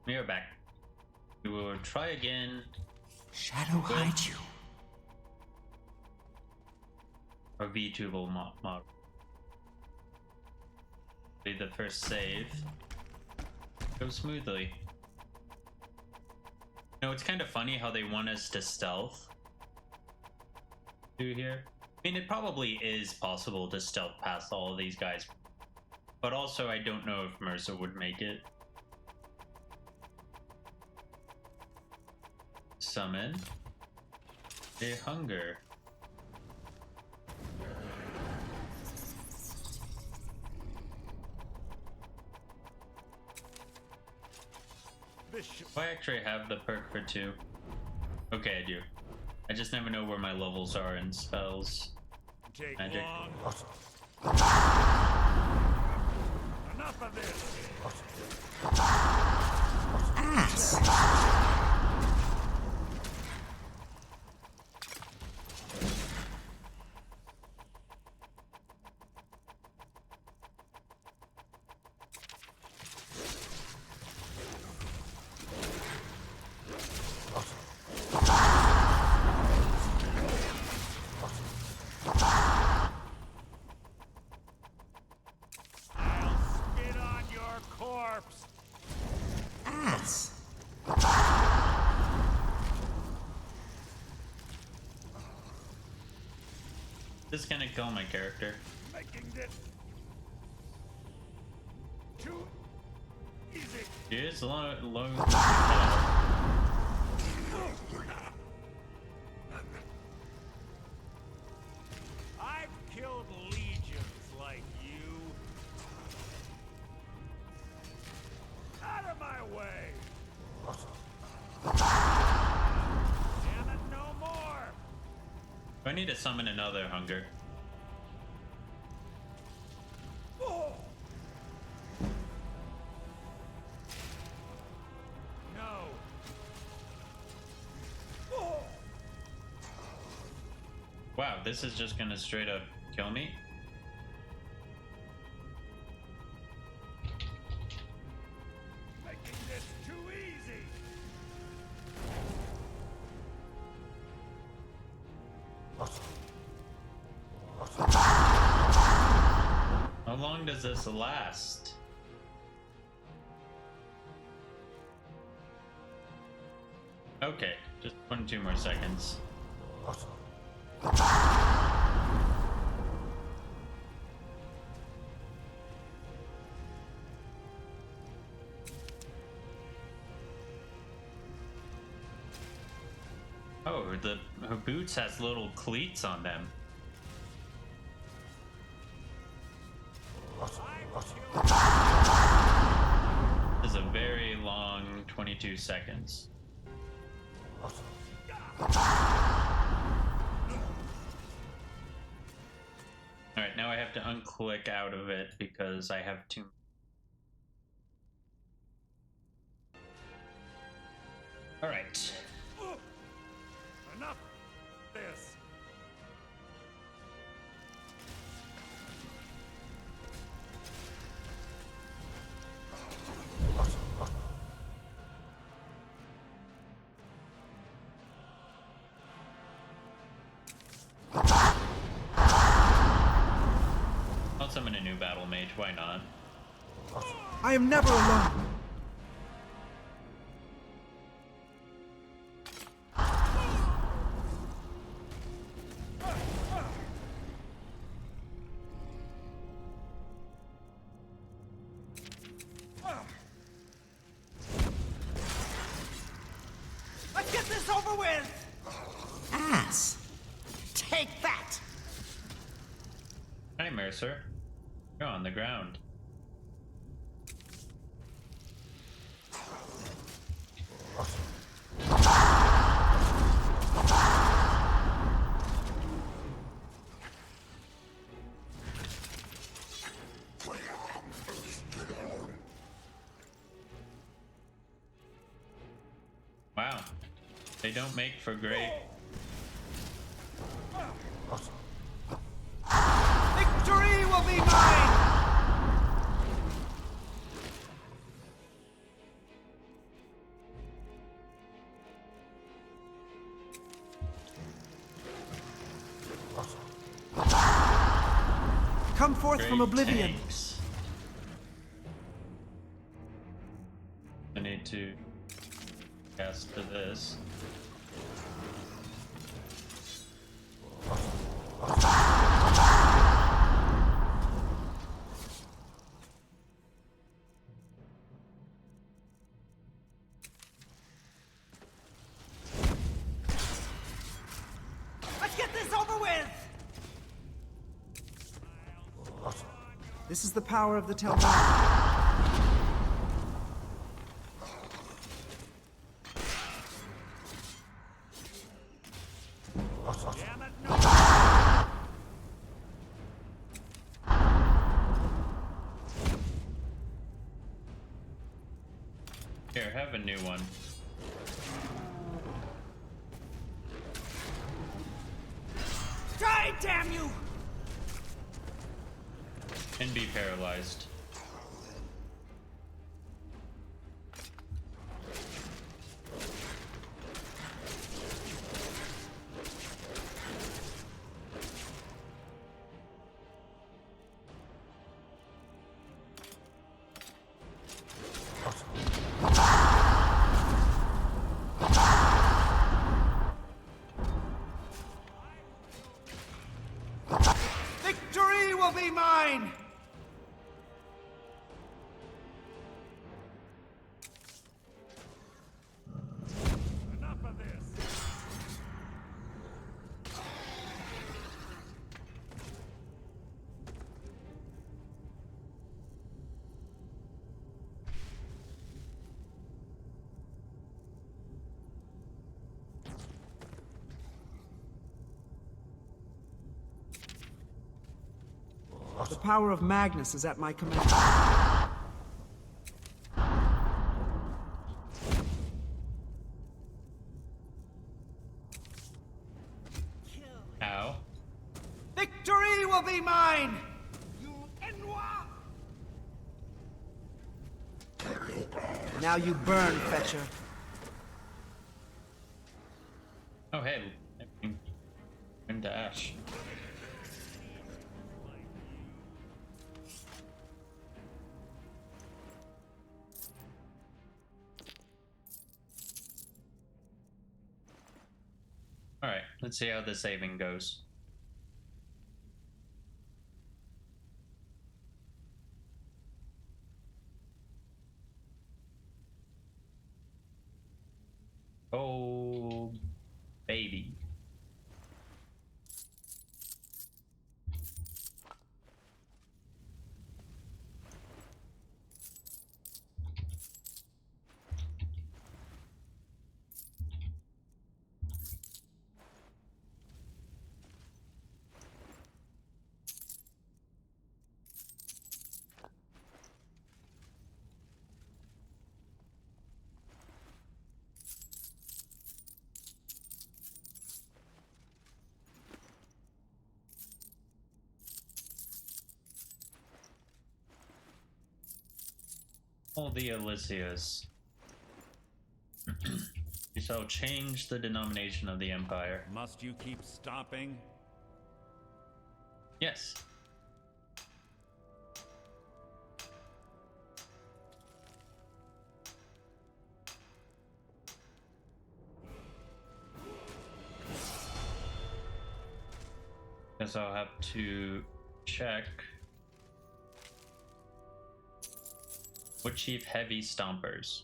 We are back. We will try again. Shadow hide you. Our VTubal mod. Be the first save. Go smoothly. You know, it's kind of funny how they want us to stealth. Do here. I mean, it probably is possible to stealth past all of these guys. But also, I don't know if Mercer would make it. Summon a hunger. Do I actually have the perk for 2? Okay, I do. I just never know where my levels are in spells. Take Magic. long. Enough of this. Ass. I'll spit on your corpse. Ass. This is gonna kill my character. Making this too easy. It's low. I've killed legions like you. Out of my way. Damn it, no more. I need to summon another hunger. No. Wow, this is just gonna straight up kill me. Making this too easy. How long does this last? Okay, just 22 more seconds. Oh, her boots has little cleats on them. This is a very long 22 seconds. Alright, now I have to unclick out of it because I have too. Alright. Enough of this. I'll summon a new battle mage, why not? I am never alone. Let's get this over with! Ass. Take that! Hi, Mercer. You're on the ground. Wow. They don't make for great. Victory will be mine! come forth from Great oblivion. tanks. I need to cast to this. Let's get this over with! This is the power of the Telvar. Damn it, no! Here, have a new one. Die, damn you! And be paralyzed. Victory will be mine! Enough of this! The power of Magnus is at my command. Ow. Victory will be mine! You Enwa! Now you burn, Fetcher. Oh, hey. Into ash. Alright, let's see how the saving goes. Oh, baby. All the Elysias. You shall change the denomination of the Empire. Must you keep stopping? Yes. Guess I'll have to check. What chief heavy stompers?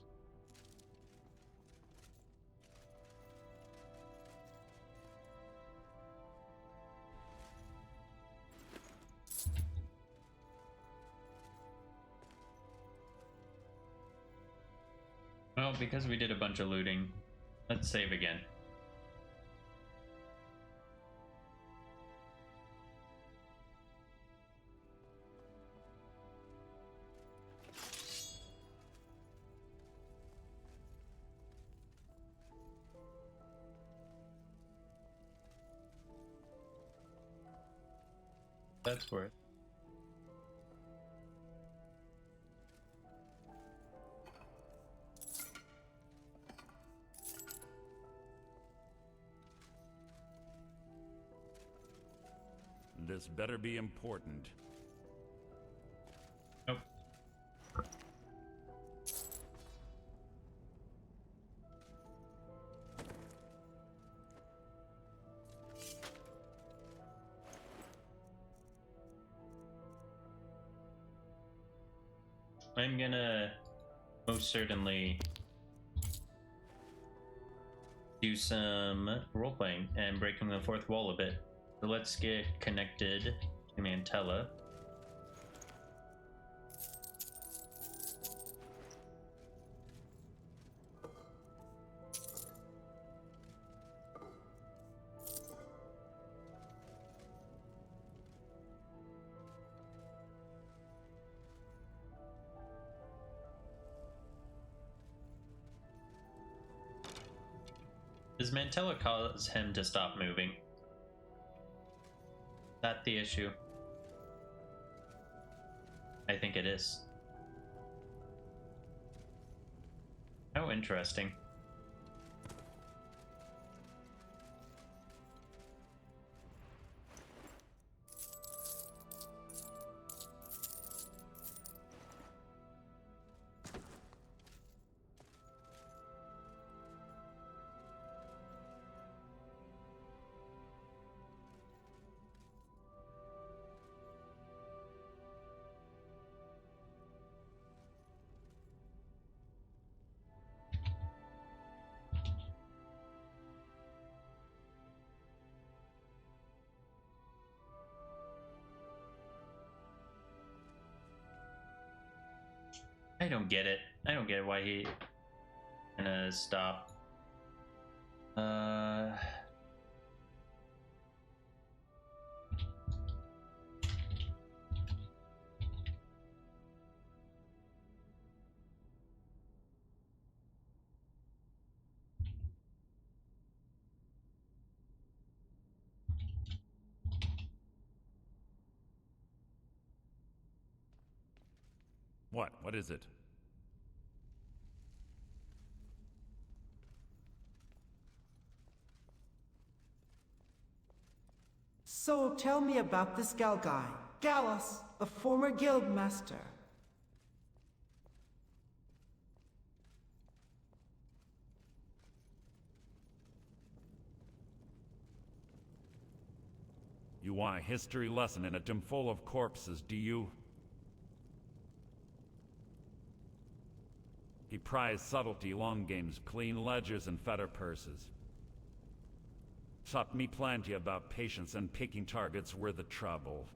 Well, because we did a bunch of looting, let's save again. That's worth. This better be important. I'm gonna most certainly do some role-playing and breaking the fourth wall a bit. So let's get connected to Mantella. Does Mantella cause him to stop moving? Is that the issue? I think it is. How interesting. I don't get it. I don't get why he gonna stop. What? What is it? So tell me about this gal guy. Gallus, the former guild master. You want a history lesson in a tomb full of corpses, do you? He prized subtlety, long games, clean ledgers, and fetter purses. Taught me plenty about patience, and picking targets were the trouble.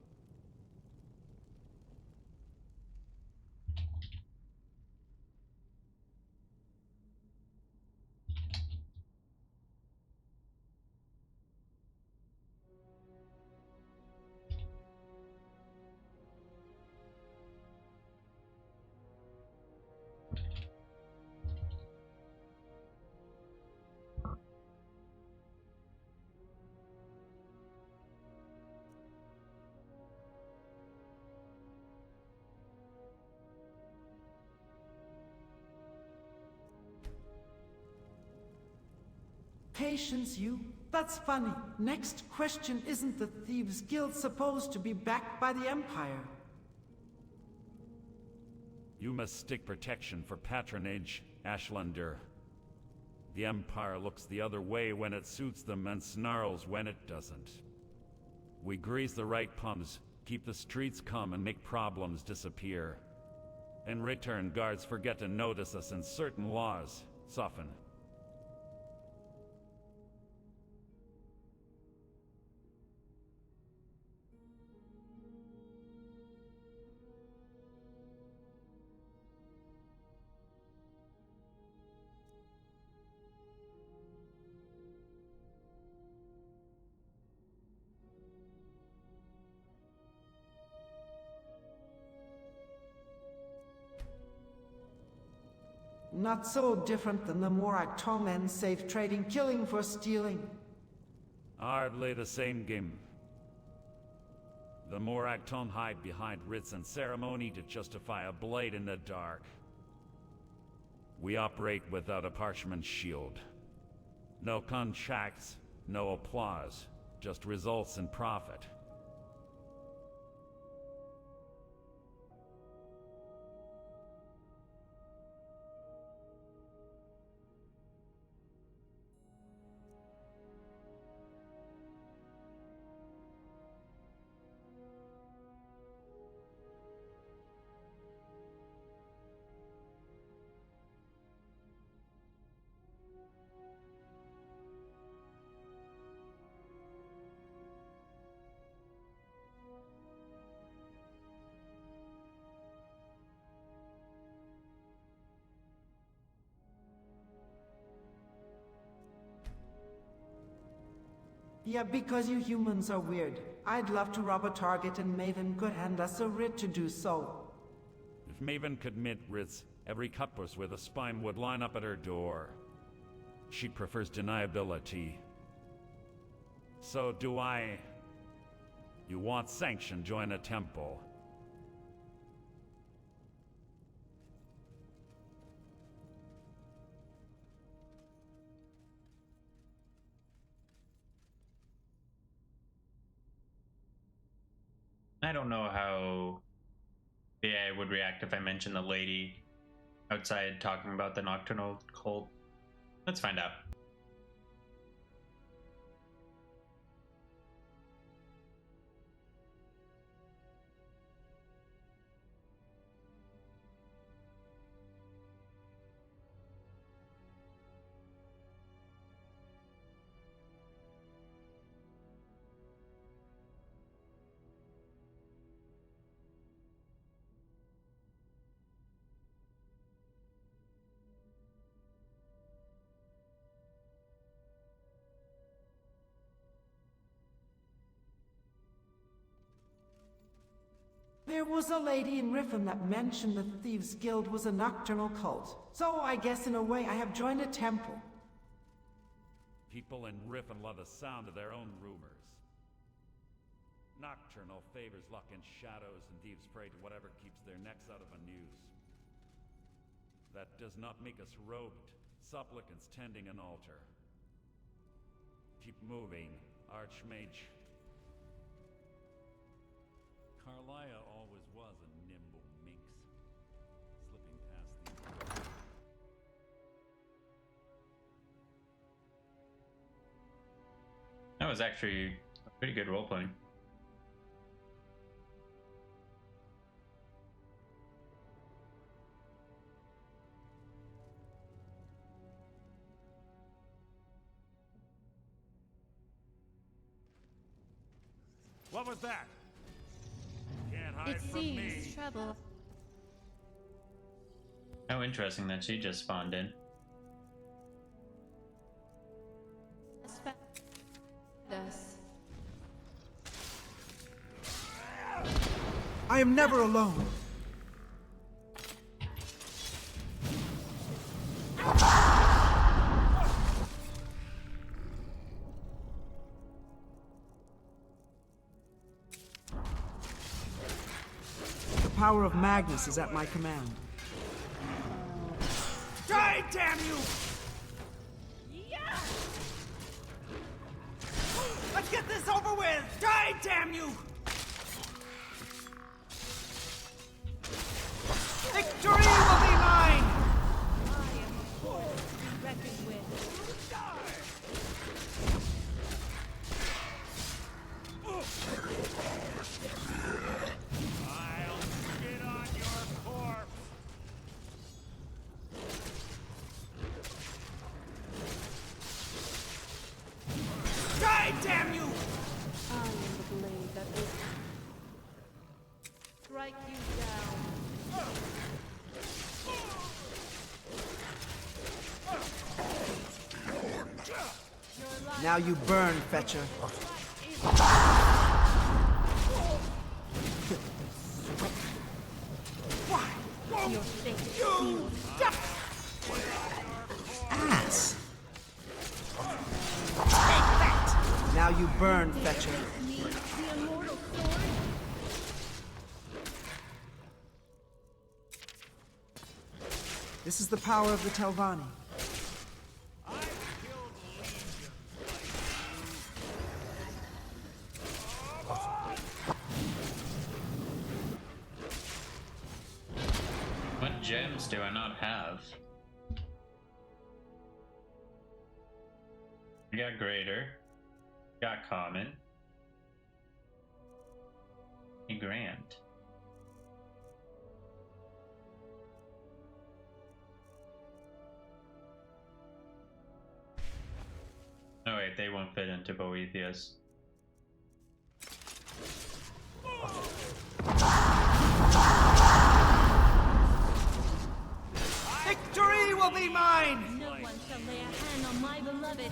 Patience, you? That's funny. Next question, isn't the Thieves' Guild supposed to be backed by the Empire? You must stick protection for patronage, Ashlander. The Empire looks the other way when it suits them and snarls when it doesn't. We grease the right pumps, keep the streets calm, and make problems disappear. In return, guards forget to notice us and certain laws soften. Not so different than the Morak men save trading killing for stealing. Hardly the same game. The Morak hide behind rites and ceremony to justify a blade in the dark. We operate without a parchment shield. No contracts, no applause, just results and profit. Yeah, because you humans are weird. I'd love to rob a target and Maven could hand us a writ to do so. If Maven could mint writs, every cutpurse with a spine would line up at her door. She prefers deniability. So do I. You want sanction, join a temple. I don't know how the AI would react if I mentioned the lady outside talking about the nocturnal cult. Let's find out. There was a lady in Riffin that mentioned the Thieves' Guild was a nocturnal cult. So I guess in a way I have joined a temple. People in Riffin love the sound of their own rumors. Nocturnal favors luck in shadows, and thieves pray to whatever keeps their necks out of a noose. That does not make us robed supplicants tending an altar. Keep moving, Archmage. Carlia always was a nimble minx, slipping past these doors. That was actually a pretty good role playing. What was that? Can't hide It from me. seems trouble. How interesting that she just spawned in. Us. I am never alone. The power of Magnus is at my command. Die, damn you! Let's get this over with! Die, damn you! Victory will be mine! I am a force to be reckoned with. I'll spit on your corpse. Die, damn you! I am the blade that will strike you down. Your life Now you burn, Fetcher. your fate is sealed. Ass! Take that! Now you burn, Fetcher. Me, the immortal sword. This is the power of the Telvanni. What gems do I not have? I got greater, got common, a grand. Oh wait, they won't fit into Boethius. Victory will be mine! No one shall lay a hand on my beloved.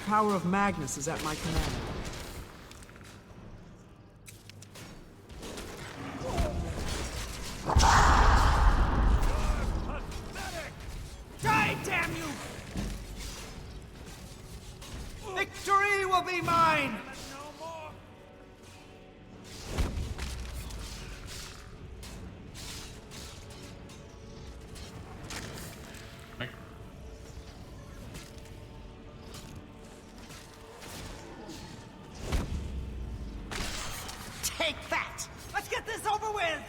power of Magnus is at my command. Die, damn you! Victory will be mine! Take that! Let's get this over with!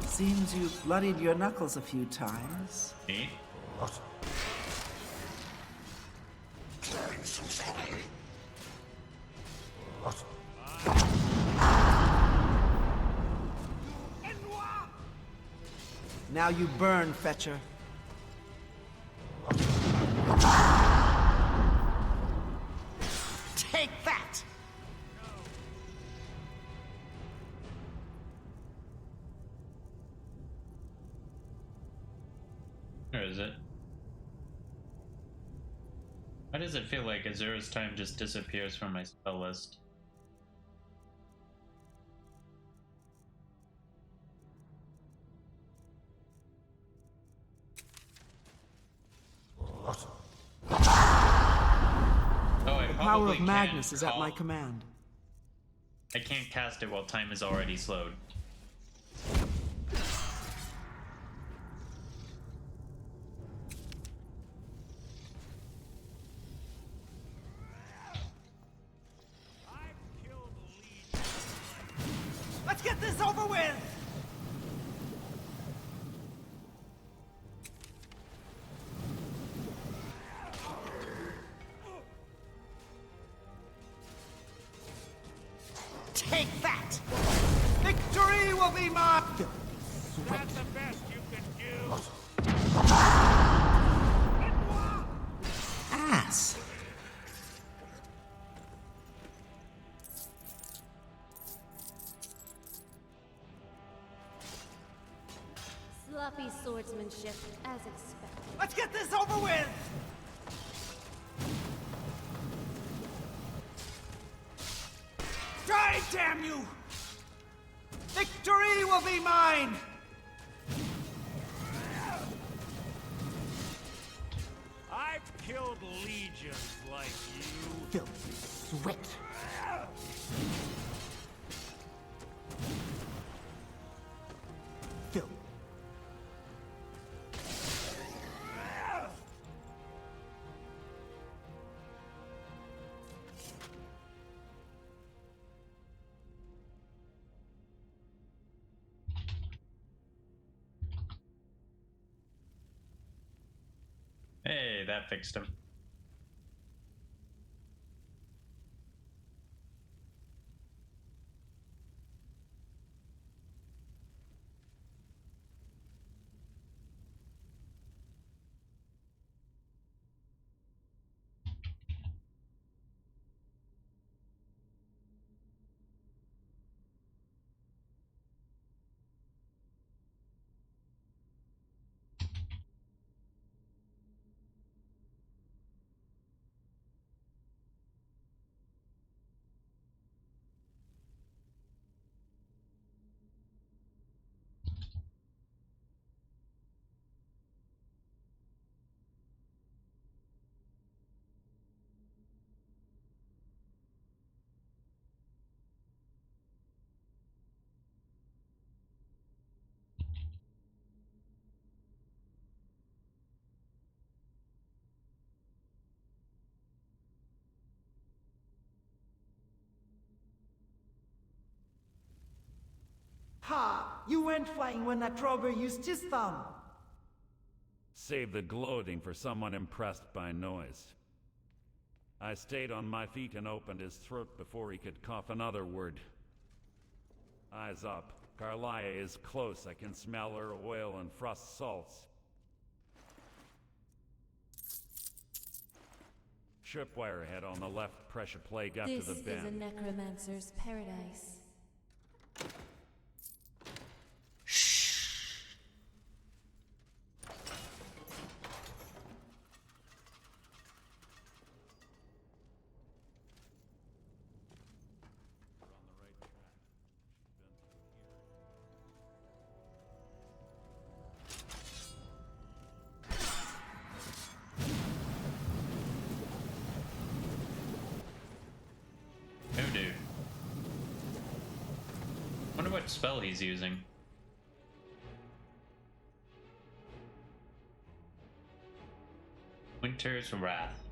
Seems you've bloodied your knuckles a few times. Me? Now you burn, Fetcher. Take that! Where is it? Why does it feel like Azura's time just disappears from my spell list? The power of Magnus is at my command. I can't cast it while time is already slowed. Let's get this over with! Take that! Victory will be mine! That's the best you can do. Ass! Sloppy swordsmanship, as expected. Let's get this over with! Die, damn you! Victory will be mine! I've killed legions like you. Filthy sweat. Filth. Hey, that fixed him. Ha! You went flying when that Trover used his thumb. Save the gloating for someone impressed by noise. I stayed on my feet and opened his throat before he could cough another word. Eyes up. Carlia is close. I can smell her oil and frost salts. tripwire head on the left pressure plate after This the is a bend. necromancer's paradise. No, dude. Wonder what spell he's using. Winter's Wrath.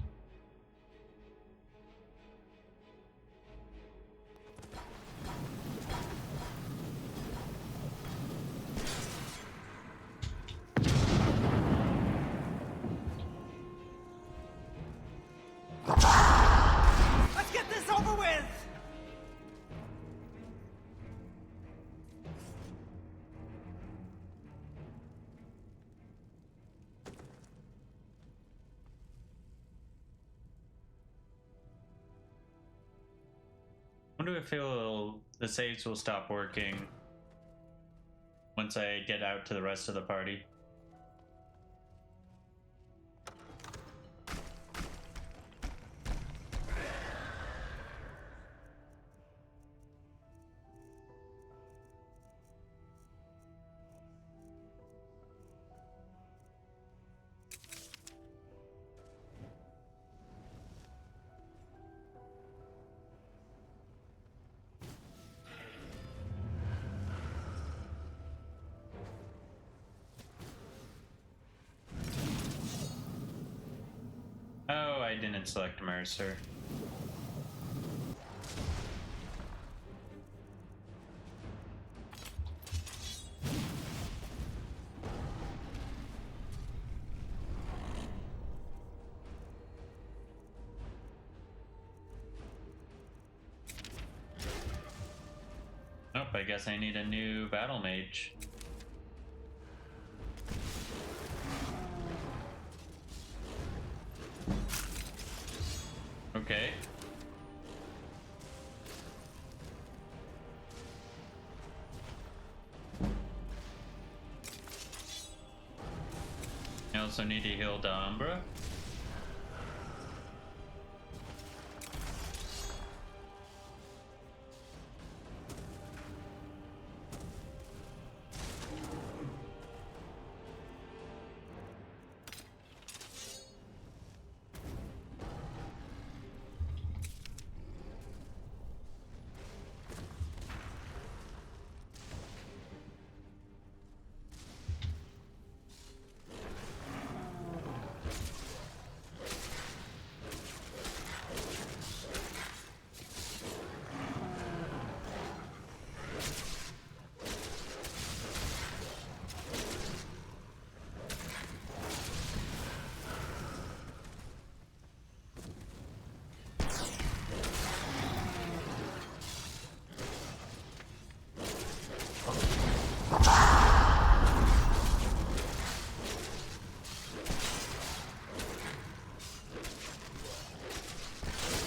Let's get this over with! Wonder if the saves will stop working once I get out to the rest of the party. Oh, I didn't select Mercer. Nope, I guess I need a new battle mage. Okay. I also need to heal Dunmer.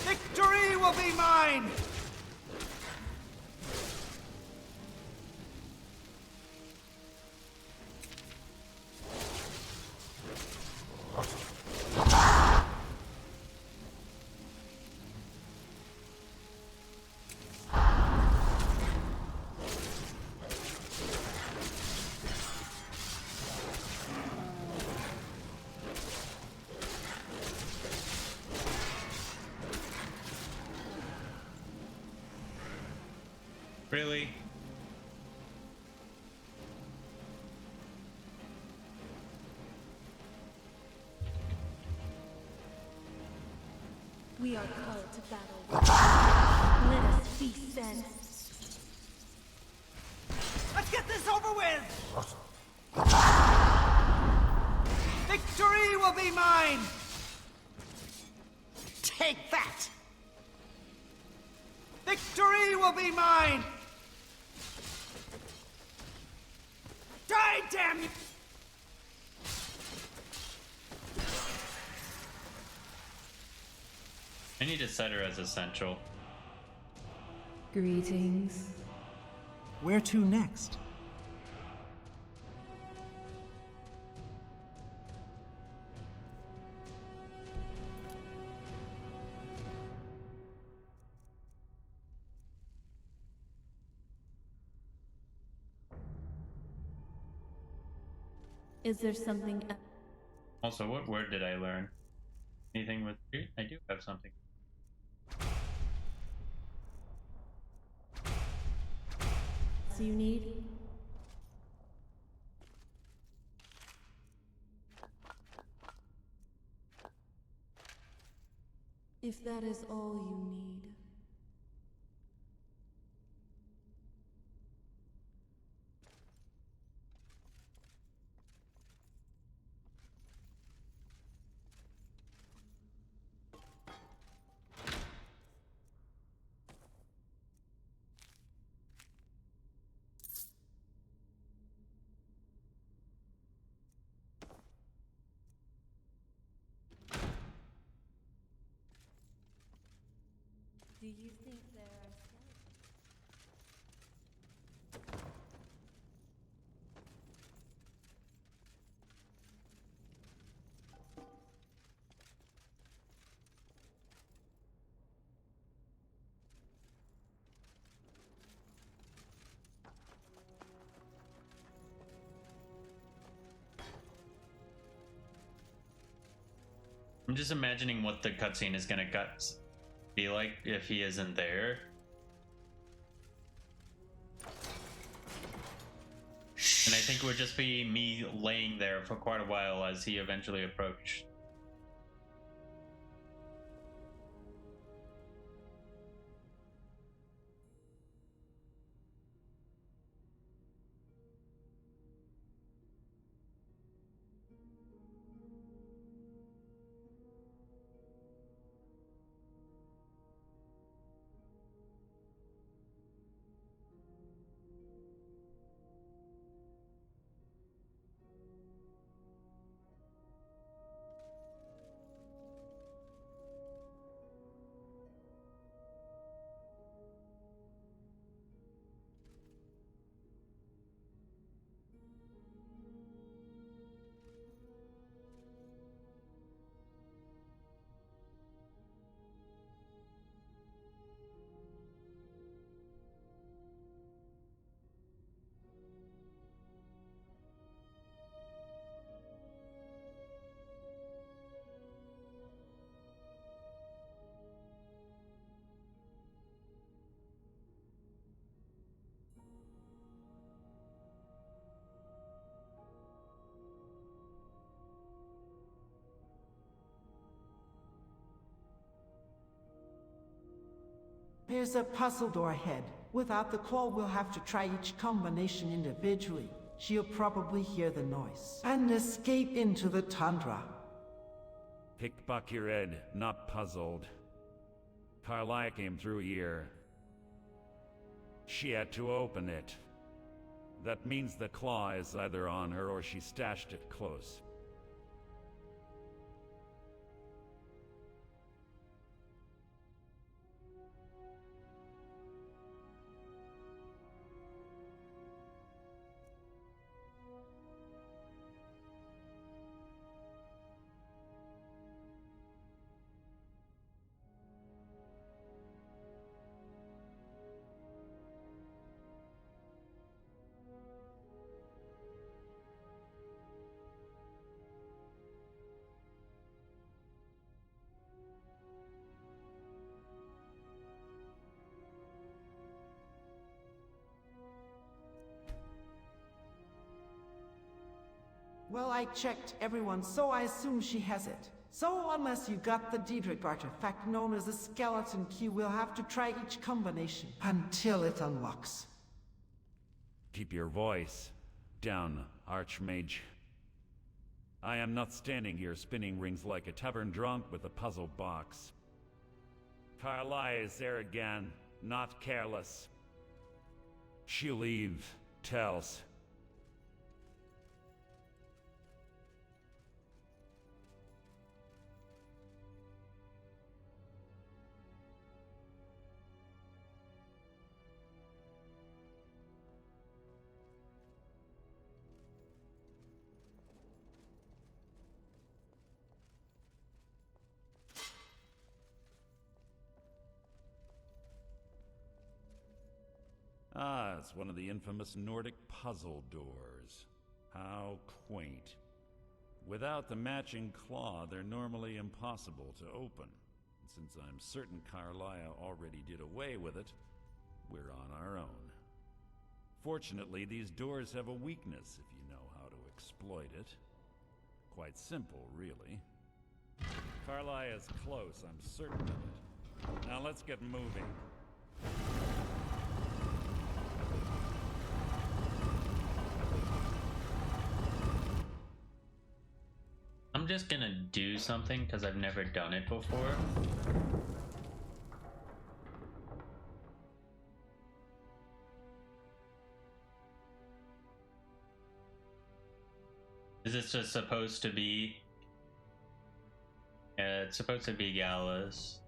Victory will be mine! Really? We are called to battle. Let us feast then. Let's get this over with! Victory will be mine! Take that! Victory will be mine! Die, damn you! I need to set her as essential. Greetings. Where to next? Is there something Also, what word did I learn? Anything with three? I do have something. else you need? If that is all you need. Do you think there are I'm just imagining what the cutscene is gonna be like if he isn't there. And I think it would just be me laying there for quite a while as he eventually approached. There's a puzzle door ahead. Without the call, we'll have to try each combination individually. She'll probably hear the noise and escape into the tundra. Pick back your head, not puzzled. Carlisle came through here. She had to open it. That means the claw is either on her or she stashed it close. Well, I checked everyone, so I assume she has it. So unless you got the Diedrich artifact known as a skeleton key, we'll have to try each combination until it unlocks. Keep your voice down, Archmage. I am not standing here spinning rings like a tavern drunk with a puzzle box. Carlisle is there again, not careless. She'll leave, tells. Ah, it's one of the infamous Nordic puzzle doors. How quaint. Without the matching claw, they're normally impossible to open. Since I'm certain Carlia already did away with it, we're on our own. Fortunately, these doors have a weakness if you know how to exploit it. Quite simple, really. Carlia is close, I'm certain of it. Now let's get moving. I'm just gonna do something because I've never done it before. Is this just supposed to be? Yeah, it's supposed to be Gallus.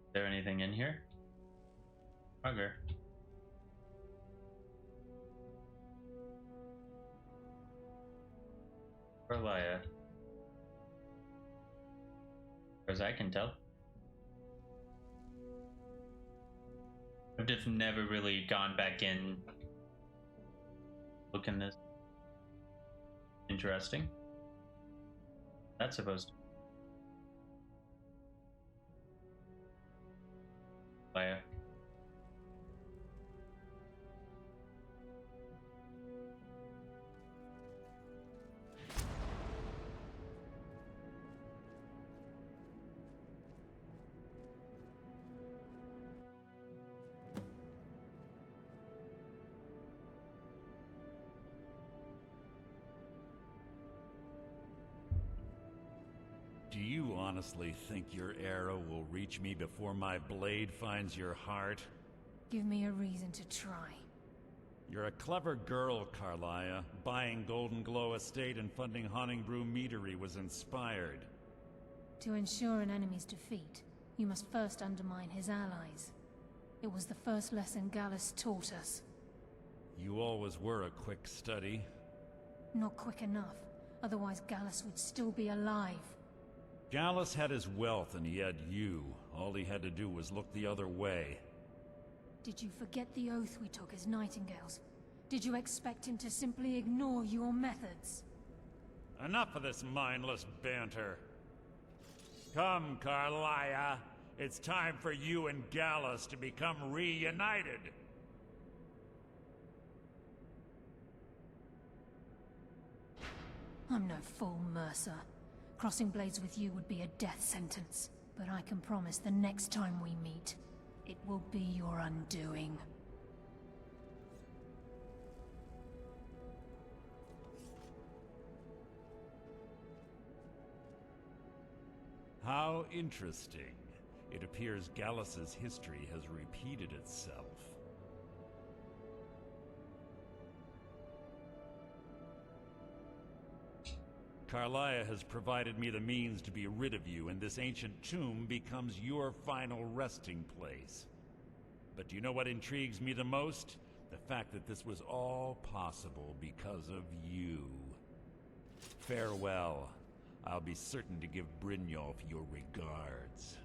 Is there anything in here? Okay. Carlia. As I can tell. I've just never really gone back in. Look in this. Interesting. That's supposed to. Carlia. Do you honestly think your arrow will reach me before my blade finds your heart? Give me a reason to try. You're a clever girl, Carlia. Buying Golden Glow Estate and funding Honningbrew Meadery was inspired. To ensure an enemy's defeat, you must first undermine his allies. It was the first lesson Gallus taught us. You always were a quick study. Not quick enough, otherwise Gallus would still be alive. Gallus had his wealth and he had you. All he had to do was look the other way. Did you forget the oath we took as Nightingales? Did you expect him to simply ignore your methods? Enough of this mindless banter. Come, Carlia. It's time for you and Gallus to become reunited. I'm no fool, Mercer. Crossing blades with you would be a death sentence. But I can promise the next time we meet, it will be your undoing. How interesting. It appears Gallus's history has repeated itself. Carlia has provided me the means to be rid of you, and this ancient tomb becomes your final resting place. But do you know what intrigues me the most? The fact that this was all possible because of you. Farewell. I'll be certain to give Brynjolf your regards.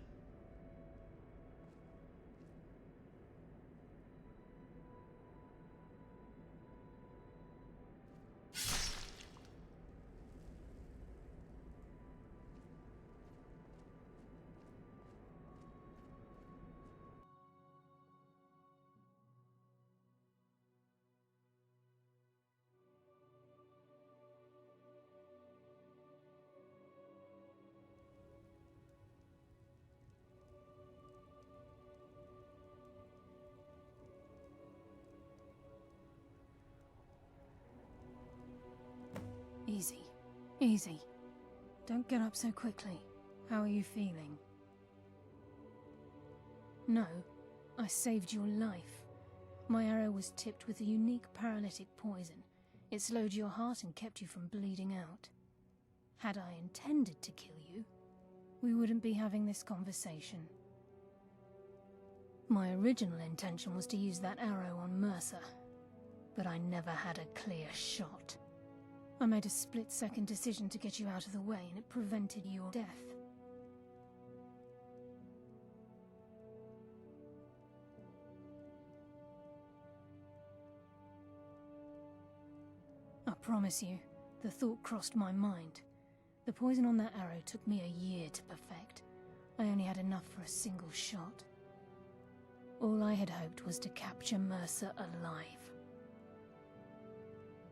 Easy. Easy. Don't get up so quickly. How are you feeling? No, I saved your life. My arrow was tipped with a unique paralytic poison. It slowed your heart and kept you from bleeding out. Had I intended to kill you, we wouldn't be having this conversation. My original intention was to use that arrow on Mercer, but I never had a clear shot. I made a split-second decision to get you out of the way, and it prevented your death. I promise you, the thought crossed my mind. The poison on that arrow took me a year to perfect. I only had enough for a single shot. All I had hoped was to capture Mercer alive.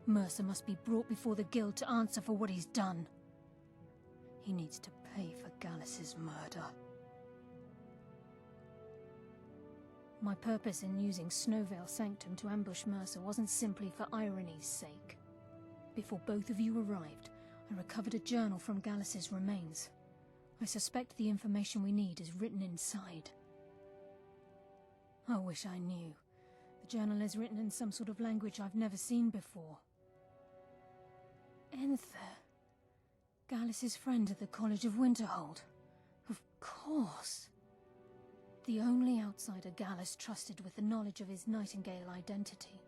Mercer must be brought before the Guild to answer for what he's done. He needs to pay for Gallus's murder. My purpose in using Snowvale Sanctum to ambush Mercer wasn't simply for irony's sake. Before both of you arrived, I recovered a journal from Gallus's remains. I suspect the information we need is written inside. I wish I knew. The journal is written in some sort of language I've never seen before. Enther. Gallus's friend at the College of Winterhold. Of course. The only outsider Gallus trusted with the knowledge of his Nightingale identity.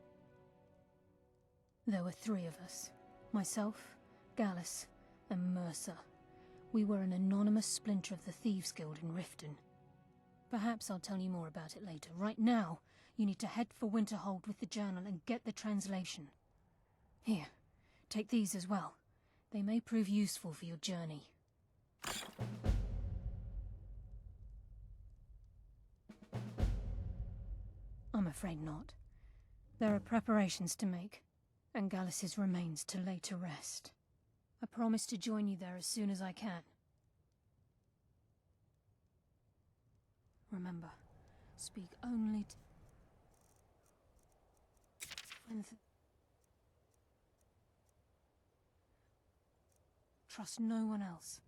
There were 3 of us. Myself, Gallus, and Mercer. We were an anonymous splinter of the Thieves' Guild in Riften. Perhaps I'll tell you more about it later. Right now, you need to head for Winterhold with the journal and get the translation. Here, take these as well. They may prove useful for your journey. I'm afraid not. There are preparations to make, and Gallus's remains to lay to rest. I promise to join you there as soon as I can. Remember, speak only when trust no one else.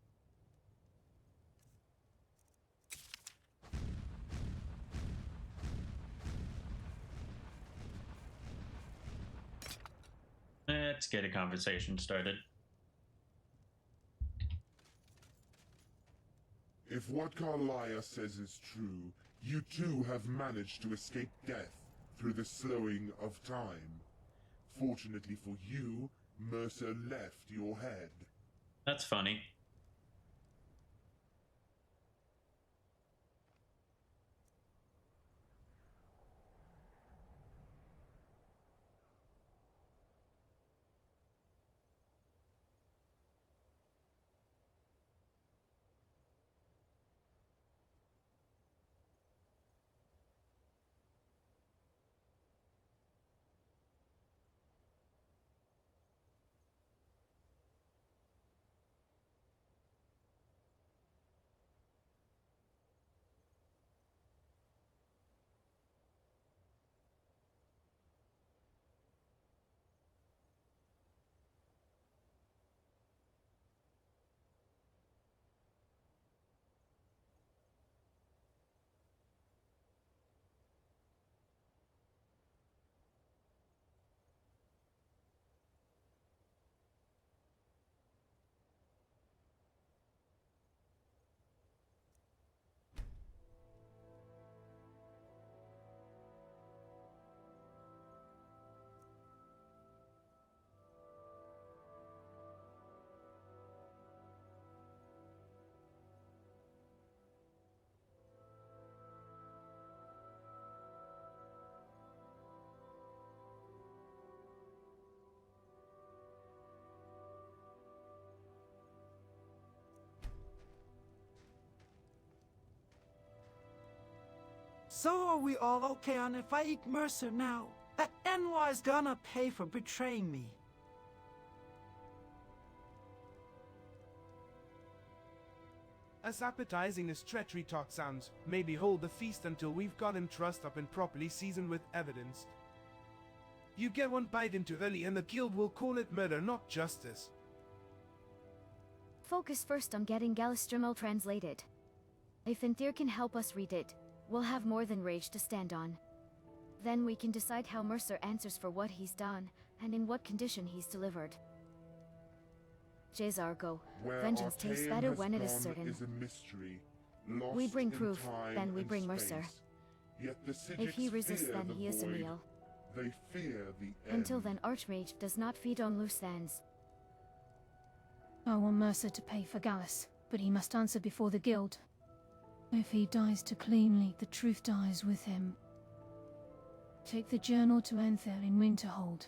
Let's get a conversation started. If what Carlia says is true, you too have managed to escape death through the slowing of time. Fortunately for you, Mercer left your head. That's funny. So are we all okay on if I eat Mercer now? That NY's gonna pay for betraying me. As appetizing as treachery talk sounds, maybe hold the feast until we've got him trussed up and properly seasoned with evidence. You get one bite in too early and the guild will call it murder, not justice. Focus first on getting Gallus' journal translated. If Enther can help us read it, we'll have more than rage to stand on. Then we can decide how Mercer answers for what he's done, and in what condition he's delivered. Jezargo, vengeance tastes better when it is certain. Is a mystery, We bring lost in proof, time then we and bring Mercer. space. Yet the If he Psijics resists, fear then the he is a void. meal. They fear the end. Until then, Archmage does not feed on loose ends. I want Mercer to pay for Gallus, but he must answer before the guild. If he dies too cleanly, the truth dies with him. Take the journal to Enther in Winterhold.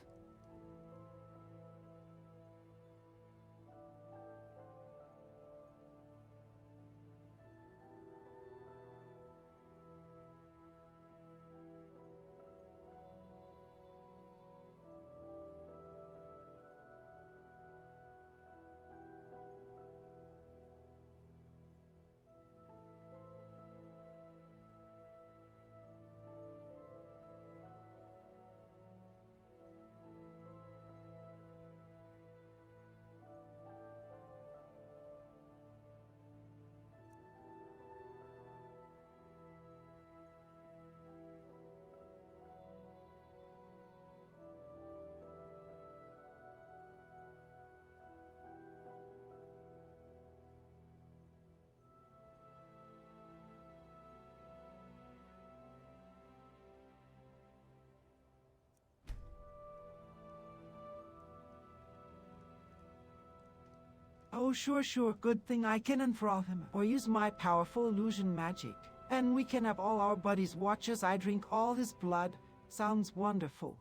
Oh, sure. Good thing I can enthrall him, or use my powerful illusion magic. And we can have all our buddies watch as I drink all his blood. Sounds wonderful.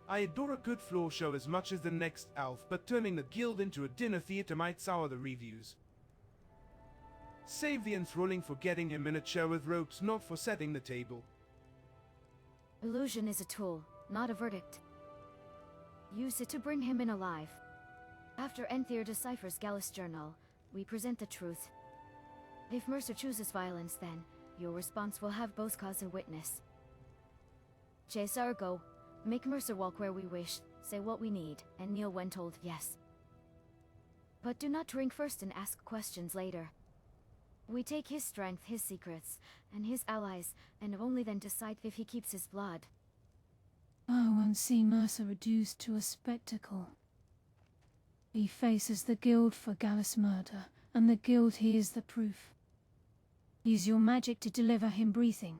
I adore a good floor show as much as the next elf, but turning the guild into a dinner theater might sour the reviews. Save the enthralling for getting him in a chair with ropes, not for setting the table. Illusion is a tool, not a verdict. Use it to bring him in alive. After Enther deciphers Gallus' journal, we present the truth. If Mercer chooses violence, then your response will have both cause and witness. Jesargo, make Mercer walk where we wish, say what we need, and kneel when told yes. But do not drink first and ask questions later. We take his strength, his secrets, and his allies, and only then decide if he keeps his blood. I won't see Mercer reduced to a spectacle. He faces the guild for Gallus' murder, and the guild hears the proof. Use your magic to deliver him breathing.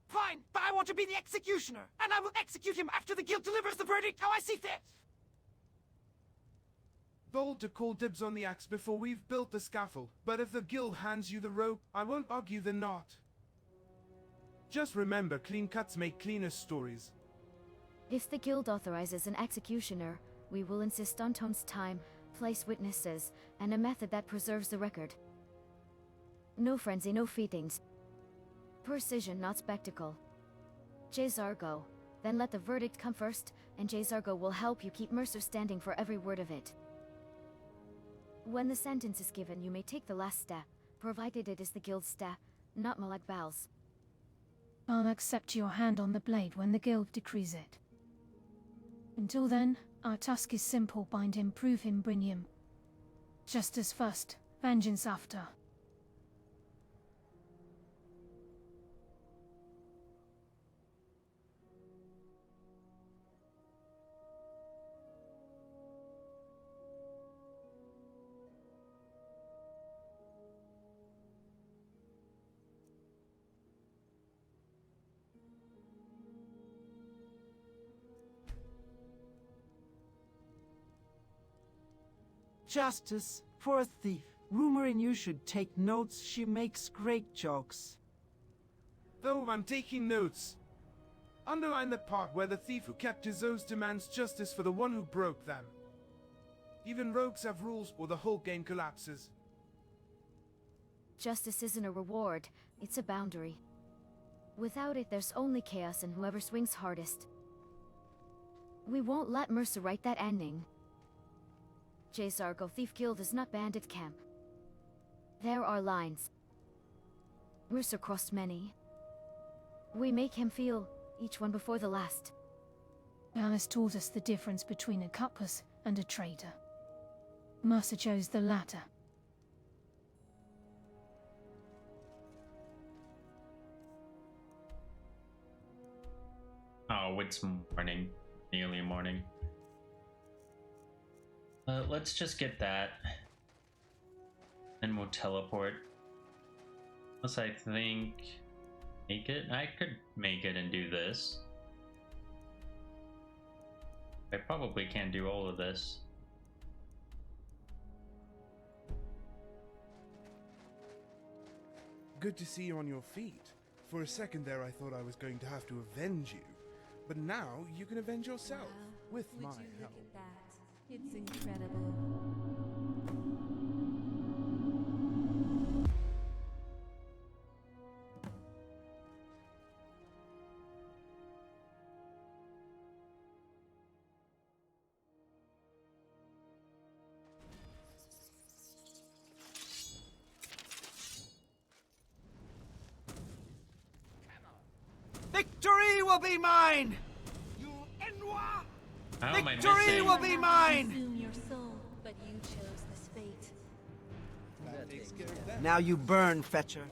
Fine, but I want to be the executioner, and I will execute him after the guild delivers the verdict how I see fit. Bold to call dibs on the axe before we've built the scaffold, but if the guild hands you the rope, I won't argue the knot. Just remember, clean cuts make cleaner stories. If the guild authorizes an executioner, we will insist on Tom's time, place witnesses, and a method that preserves the record. No frenzy, no feedings. Precision, not spectacle. Jesargo. Then let the verdict come first, and Jesargo will help you keep Mercer standing for every word of it. When the sentence is given, you may take the last step, provided it is the guild's step, not Malakbal's. I'll accept your hand on the blade when the guild decrees it. Until then, our task is simple: bind him, prove him, bring him. Justice first, vengeance after. Justice for a thief. Rumor in you should take notes. She makes great jokes. Though I'm taking notes. Underline the part where the thief who kept his oaths demands justice for the one who broke them. Even rogues have rules, or the whole game collapses. Justice isn't a reward, it's a boundary. Without it, there's only chaos and whoever swings hardest. We won't let Mercer write that ending. Jesargo Thief Guild is not bandit camp. There are lines. Mercer crossed many. We make him feel each one before the last. Alice taught us the difference between a cutpurse and a traitor. Mercer chose the latter. Oh, it's morning. Nearly morning. Let's just get that. And we'll teleport. Unless I think... Make it? I could make it and do this. I probably can't do all of this. Good to see you on your feet. For a second there I thought I was going to have to avenge you. But now you can avenge yourself, with my help. Look at that. It's incredible. Victory will be mine! You Enwa! How am I Victory missing? will be mine! Consume your soul, but you chose this fate. That takes care of that. Now you burn, Fetcher.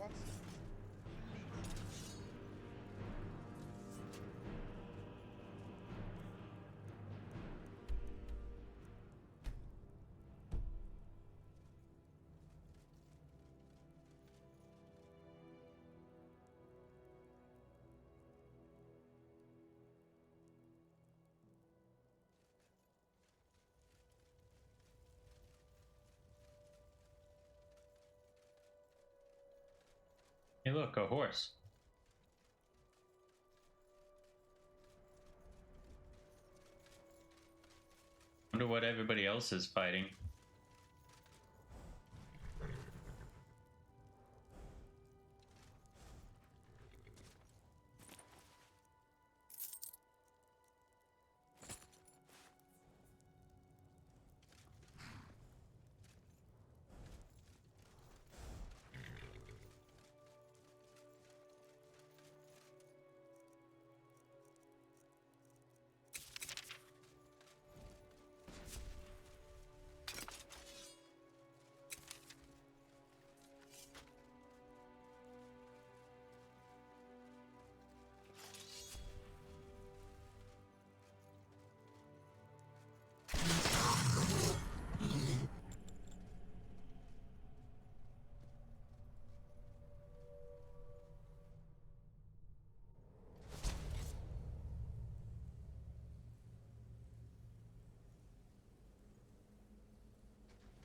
Hey, look, a horse. Wonder what everybody else is fighting.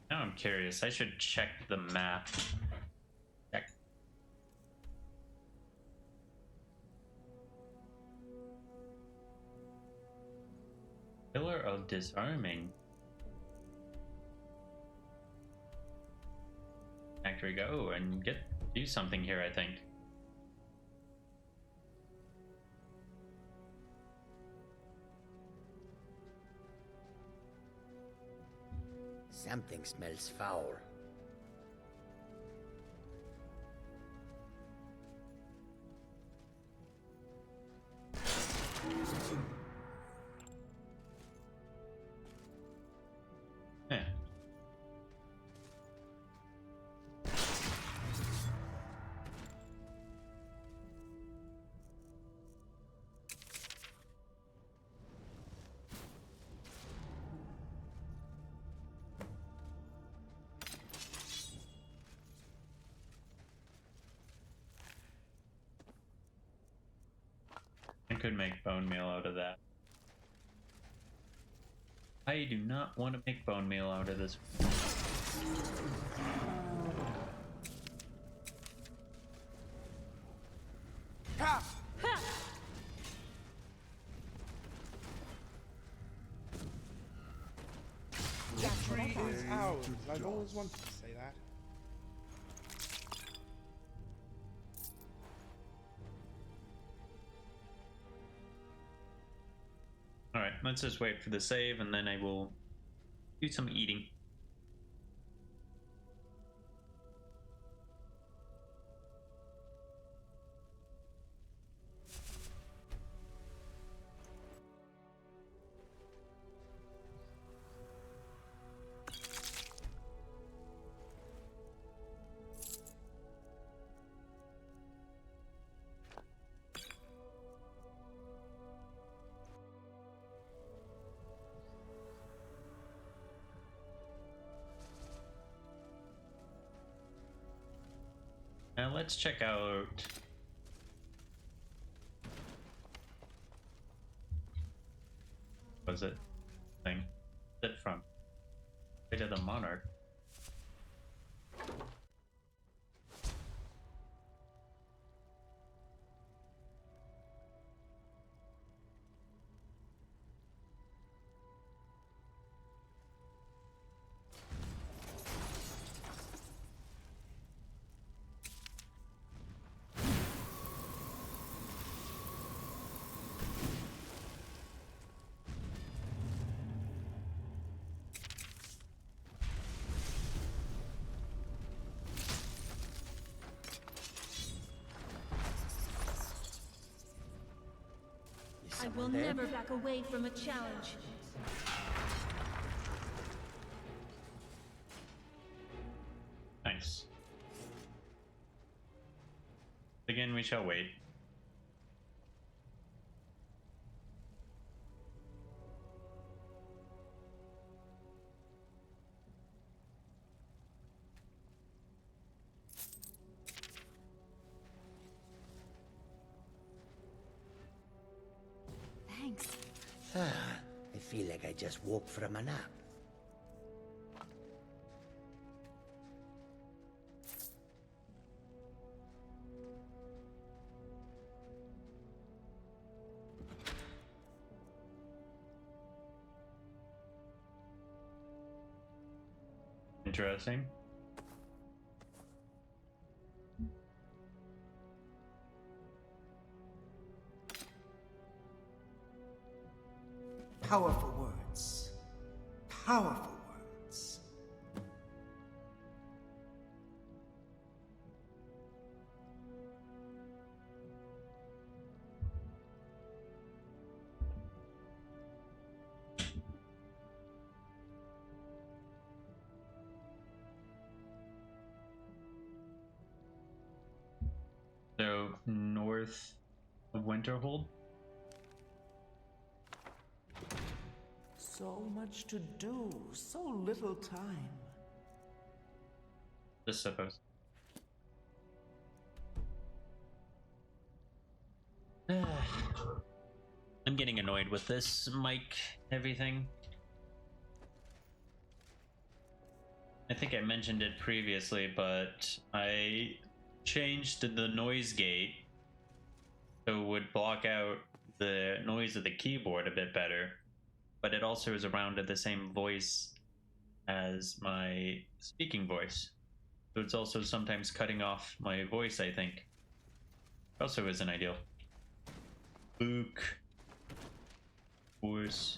Now I'm curious. I should check the map. Check. Pillar of disarming. Actually go and do something here, I think. Something smells foul. Yeah. I could make bone meal out of that. I do not want to make bone meal out of this. Ha! Victory is ours. I've always wanted to say that. Alright, let's just wait for the save and then I will do some eating. Let's check out. What was it? Thing. What's it from? Fate of the Monarch. I will never back away from a challenge. Nice. Again, we shall wait. Thanks. I feel like I just woke from a nap. Interesting. Powerful words. Powerful words. So, north of Winterhold? So much to do, so little time. Just suppose. I'm getting annoyed with this mic, everything. I think I mentioned it previously, but I changed the noise gate so it would block out the noise of the keyboard a bit better, but it also is around at the same voice as my speaking voice. So it's also sometimes cutting off my voice, I think. Also isn't ideal. Luke. Force.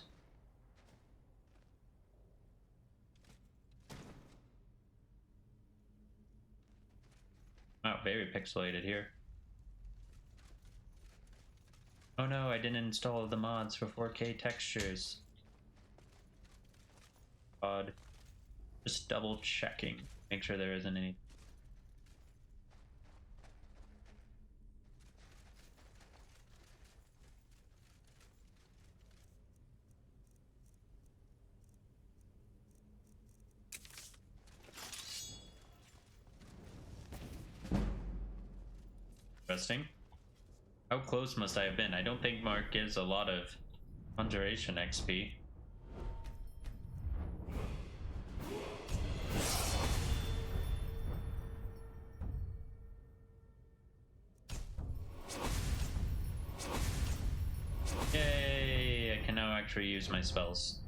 Wow, very pixelated here. Oh no, I didn't install the mods for 4K textures. Odd. Just double checking. Make sure there isn't any. Interesting. How close must I have been? I don't think Mark gives a lot of conjuration XP. Yay! I can now actually use my spells.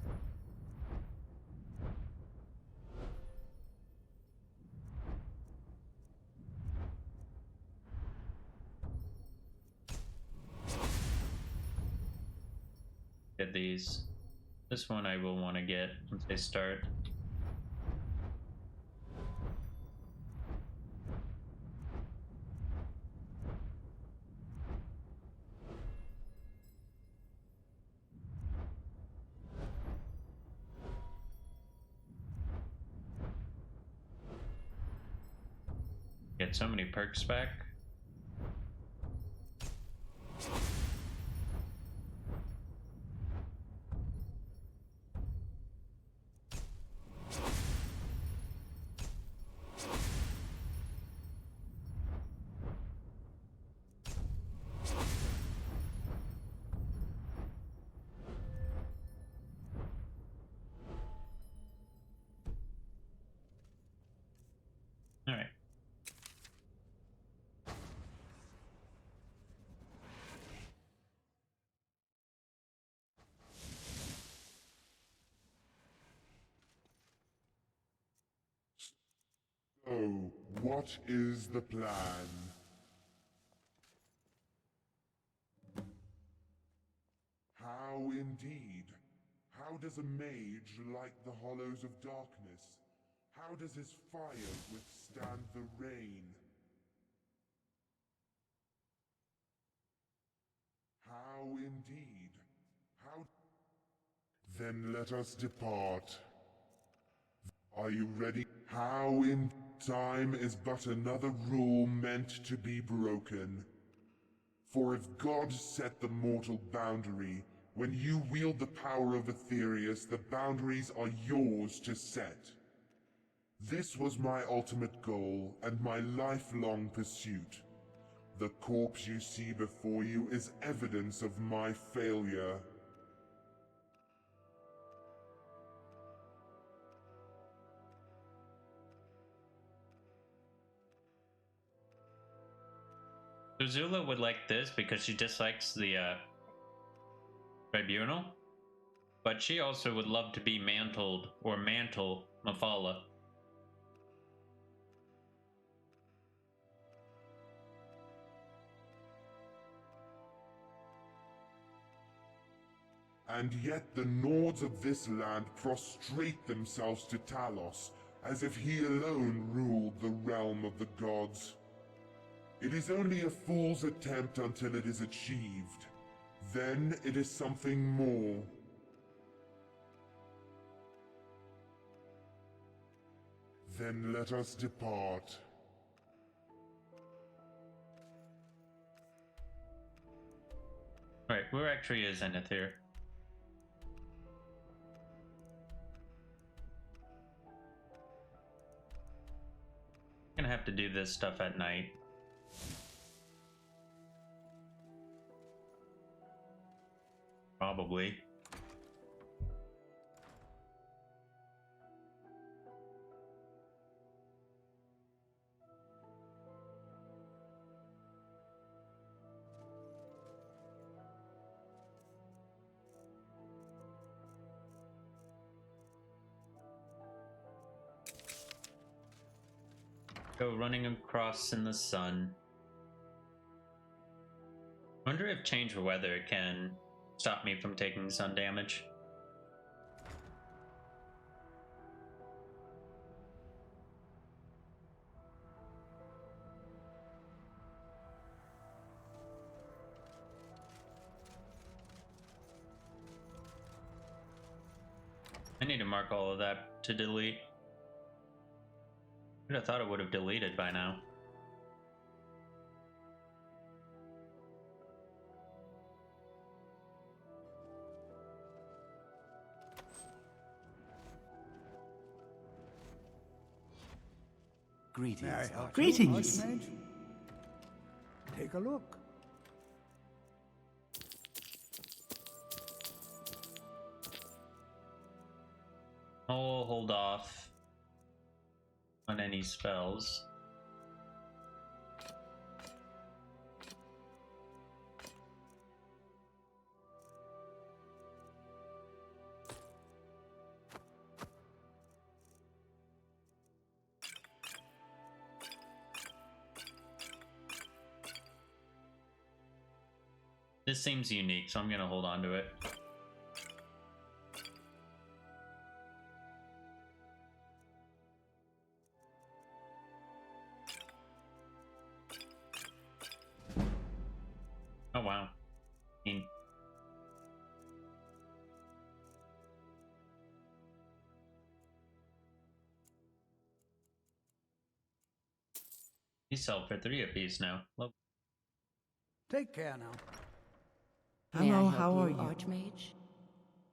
Get these. This one I will want to get once I start. Get so many perks back. Oh, what is the plan? How indeed? How does a mage like the hollows of darkness? How does his fire withstand the rain? How indeed? How... Then let us depart. Are you ready? How in time is but another rule meant to be broken. For if God set the mortal boundary, when you wield the power of Aetherius, the boundaries are yours to set. This was my ultimate goal and my lifelong pursuit. The corpse you see before you is evidence of my failure. So Zula would like this because she dislikes the tribunal, but she also would love to be mantled or mantle Mafala. And yet the Nords of this land prostrate themselves to Talos, as if he alone ruled the realm of the gods. It is only a fool's attempt until it is achieved. Then it is something more. Then let us depart. Right, where actually is Zenith here? I'm gonna have to do this stuff at night. Probably. Go running across in the sun. Wonder if change of weather can stop me from taking sun damage. I need to mark all of that to delete. I thought it would have deleted by now. Greetings. Greetings. Archmage? Take a look. I'll hold off on any spells. This seems unique, so I'm gonna hold on to it. Oh wow. These sell for 3 apiece now. Love. Take care now. Hello, how are you? Archmage?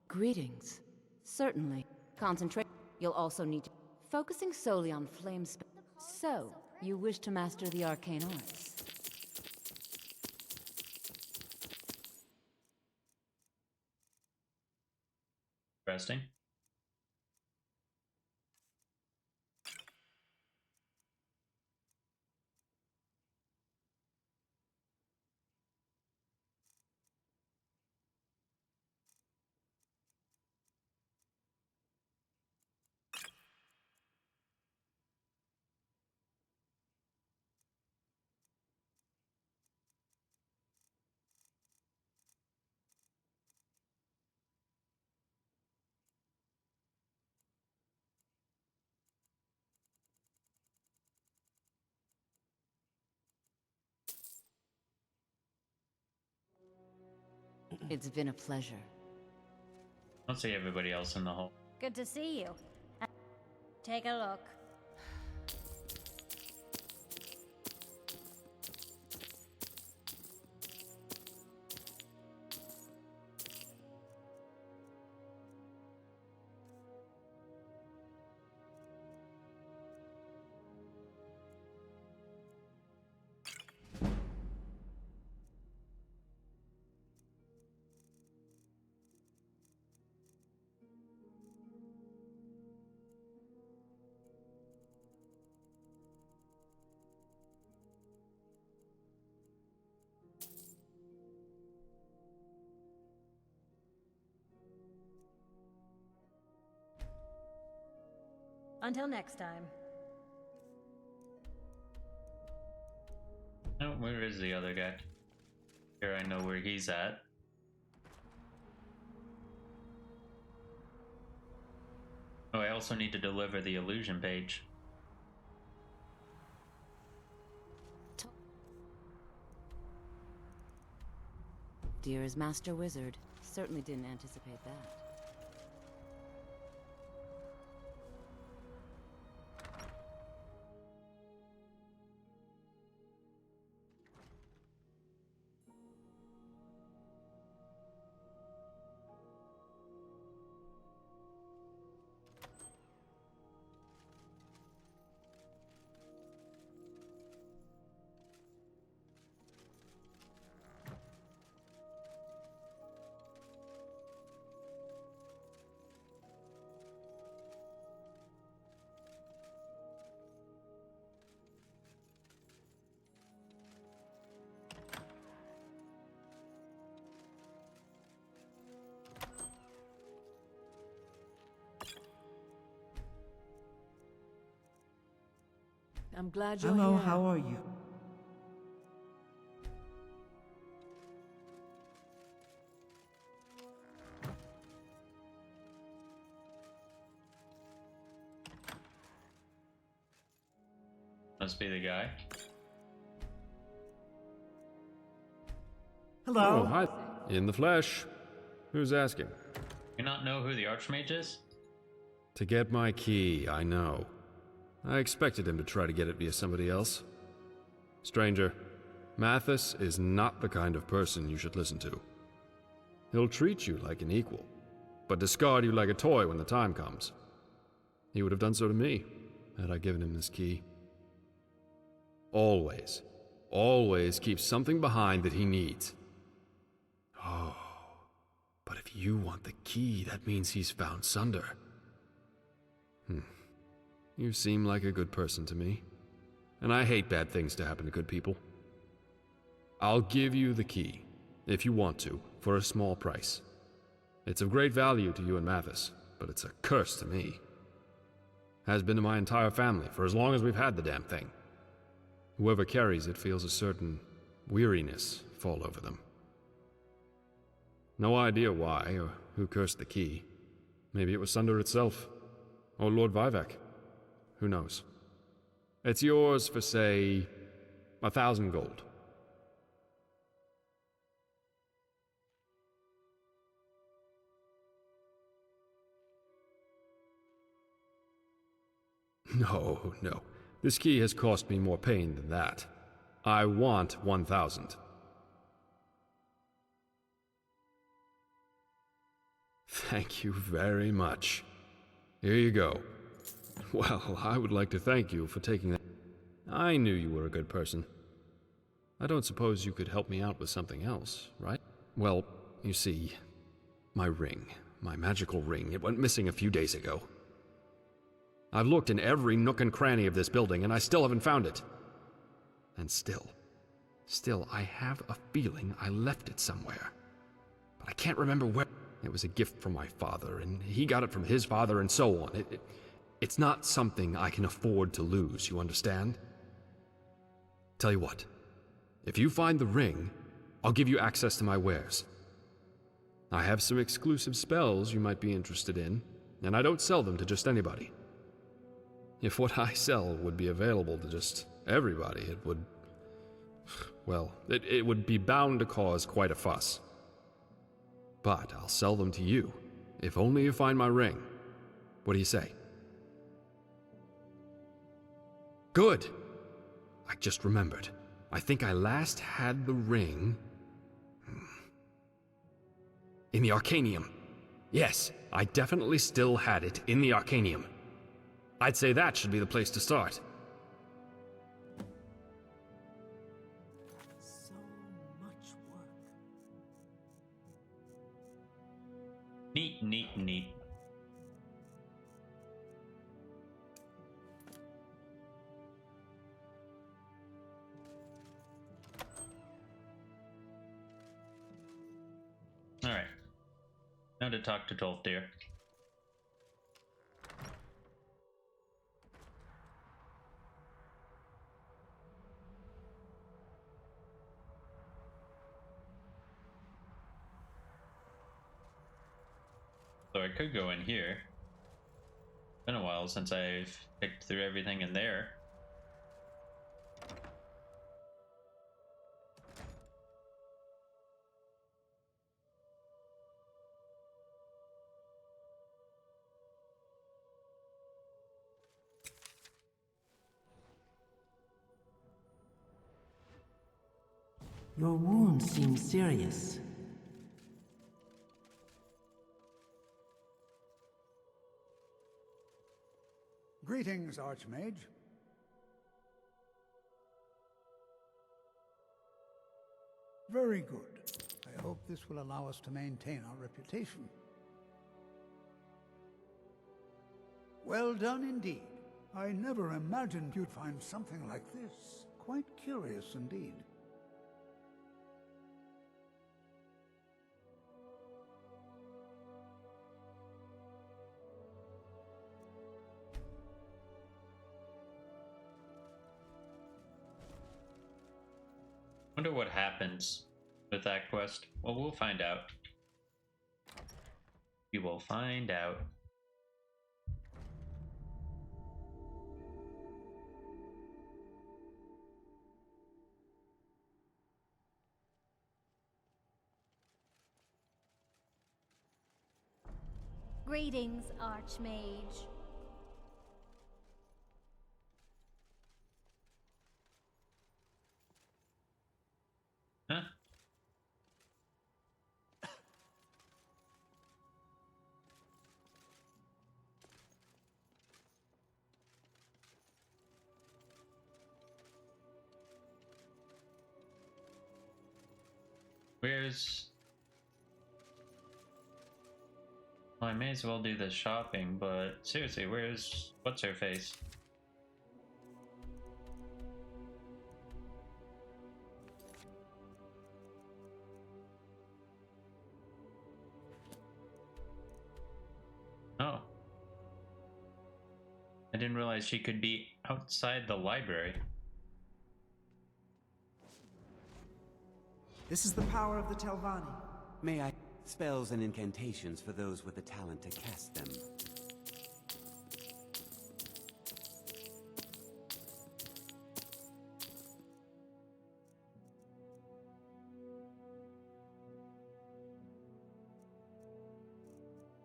Greetings. Certainly. Concentrate. You'll also need to... Focusing solely on flame spell. So, you wish to master the arcane arts? Interesting. It's been a pleasure. I'll see everybody else in the hall. Good to see you. Take a look. Until next time. Oh, where is the other guy? Here, I know where he's at. Oh, I also need to deliver the illusion page. Dear Master Wizard, certainly didn't anticipate that. I'm glad you're Hello, here. how are you? Must be the guy. Hello. Oh, hi. In the flesh. Who's asking? You not know who the Archmage is? To get my key, I know. I expected him to try to get it via somebody else. Stranger, Mathis is not the kind of person you should listen to. He'll treat you like an equal, but discard you like a toy when the time comes. He would have done so to me, had I given him this key. Always, always keep something behind that he needs. Oh, but if you want the key, that means he's found Sunder. You seem like a good person to me, and I hate bad things to happen to good people. I'll give you the key, if you want to, for a small price. It's of great value to you and Mathis, but it's a curse to me. Has been to my entire family for as long as we've had the damn thing. Whoever carries it feels a certain weariness fall over them. No idea why, or who cursed the key. Maybe it was Sunder itself, or Lord Vivek. Who knows? It's yours for, say, 1,000 gold. No, no. This key has cost me more pain than that. I want 1,000. Thank you very much. Here you go. Well, I would like to thank you for taking that. I knew you were a good person. I don't suppose you could help me out with something else, right? Well, you see, my ring, my magical ring, it went missing a few days ago. I've looked in every nook and cranny of this building, and I still haven't found it. And still, I have a feeling I left it somewhere. But I can't remember where. It was a gift from my father, and he got it from his father, and so on. It's not something I can afford to lose, you understand? Tell you what, if you find the ring, I'll give you access to my wares. I have some exclusive spells you might be interested in, and I don't sell them to just anybody. If what I sell would be available to just everybody, it would... Well, it would be bound to cause quite a fuss. But I'll sell them to you, if only you find my ring. What do you say? Good! I just remembered. I think I last had the ring in the Arcanium. Yes, I definitely still had it in the Arcanium. I'd say that should be the place to start. So much work. Neat, neat, neat. Alright. Now to talk to Tolfdir. So I could go in here. Been a while since I've picked through everything in there. Your wound seems serious. Greetings, Archmage. Very good. I hope this will allow us to maintain our reputation. Well done indeed. I never imagined you'd find something like this. Quite curious indeed. Wonder what happens with that quest. Well, we'll find out. We will find out. Greetings, Archmage. Huh? Where's... Well, I may as well do the shopping, but seriously, where's... What's her face? Oh. I didn't realize she could be outside the library. This is the power of the Telvanni. May I? Spells and incantations for those with the talent to cast them.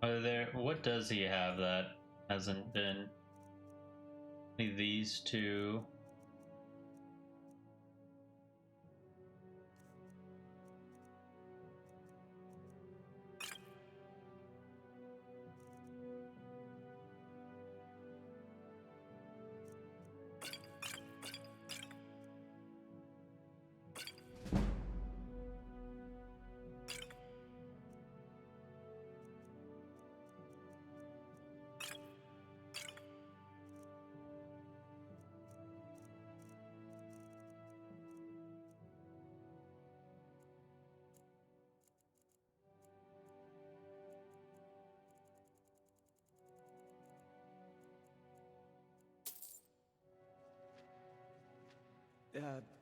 Are there... What does he have that hasn't been... These two...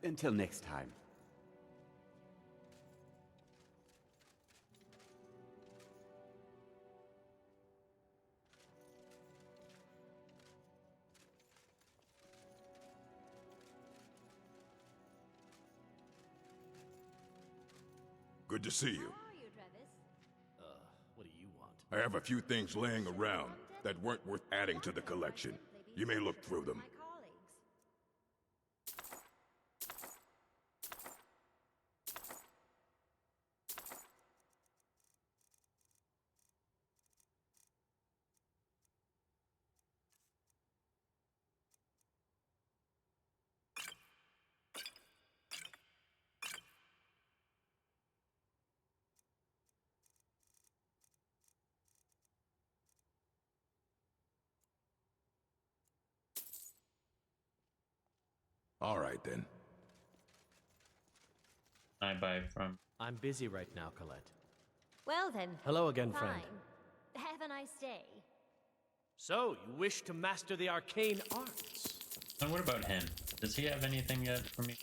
Until next time. Good to see you. How are you, Travis? I have a few things laying around that weren't worth adding to the collection. You may look through them. All right, then. I buy from. I'm busy right now, Colette. Well then. Hello again, fine. friend. Have a nice day. So, you wish to master the arcane arts? And what about him? Does he have anything yet for me?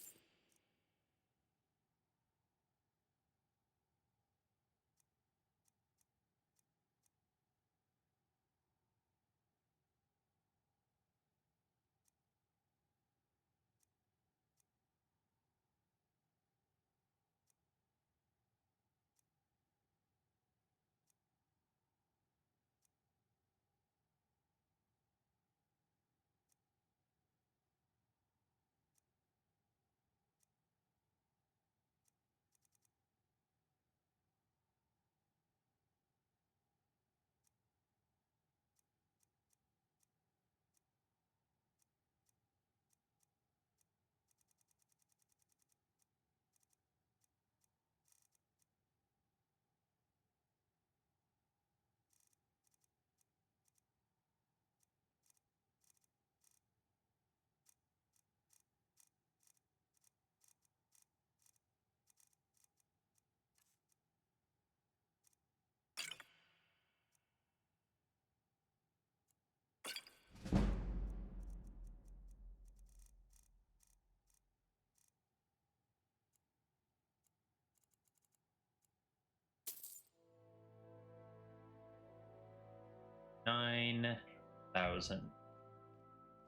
$9,000.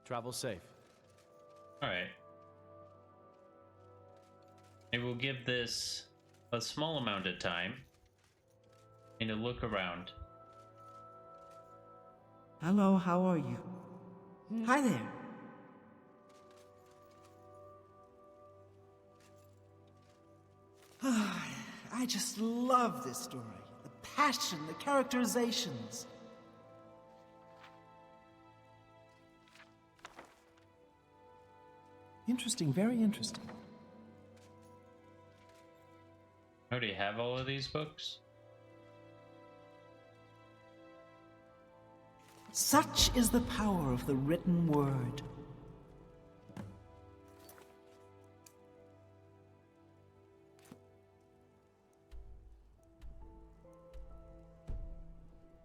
Travel safe. Alright. I will give this a small amount of time and to look around. Hello, how are you? Hi there. I just love this story. The passion, the characterizations. Interesting, very interesting. Oh, do you have all of these books? Such is the power of the written word.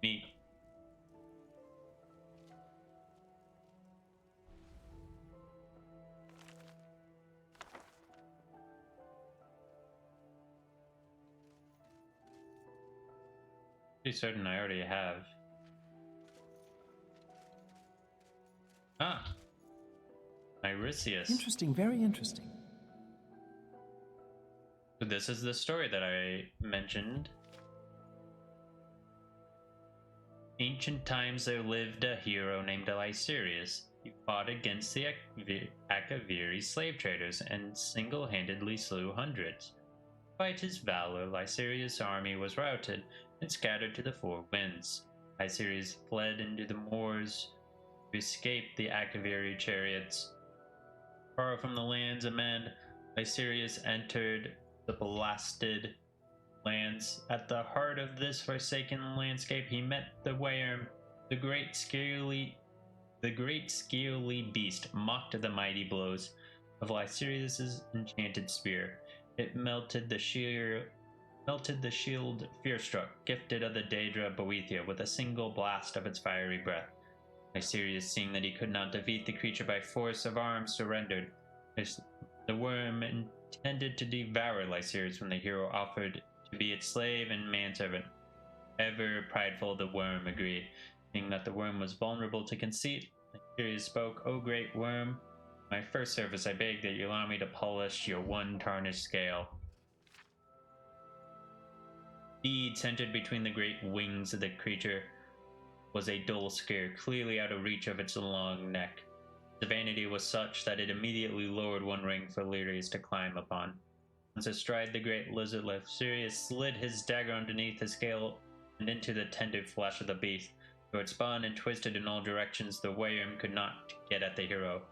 Neat. Pretty certain I already have. Ah, Irisius. Interesting, very interesting. So this is the story that I mentioned. Ancient times there lived a hero named Lycirius. He fought against the Akaviri slave traders and single-handedly slew hundreds. Despite his valor, Lycirius' army was routed and scattered to the four winds. Lycirius fled into the moors to escape the Akaviri chariots. Far from the lands of men, Lycirius entered the blasted lands. At the heart of this forsaken landscape, he met the Worm, the great scaly beast mocked the mighty blows of Lycirius's enchanted spear. It melted the shield fear-struck, gifted of the Daedra Boethia with a single blast of its fiery breath. Lycirius, seeing that he could not defeat the creature by force of arms, surrendered. The worm intended to devour Lycirius when the hero offered to be its slave and manservant. Ever prideful, the worm agreed. Seeing that the worm was vulnerable to conceit, Lycirius spoke, "O great worm, my first service I beg that you allow me to polish your one tarnished scale." Indeed, centered between the great wings of the creature was a dull scare, clearly out of reach of its long neck. The vanity was such that it immediately lowered one ring for Lyrius to climb upon. Once astride the great lizard, Lyrius slid his dagger underneath the scale and into the tender flesh of the beast. Though it spun and twisted in all directions, the Wayarm could not get at the hero.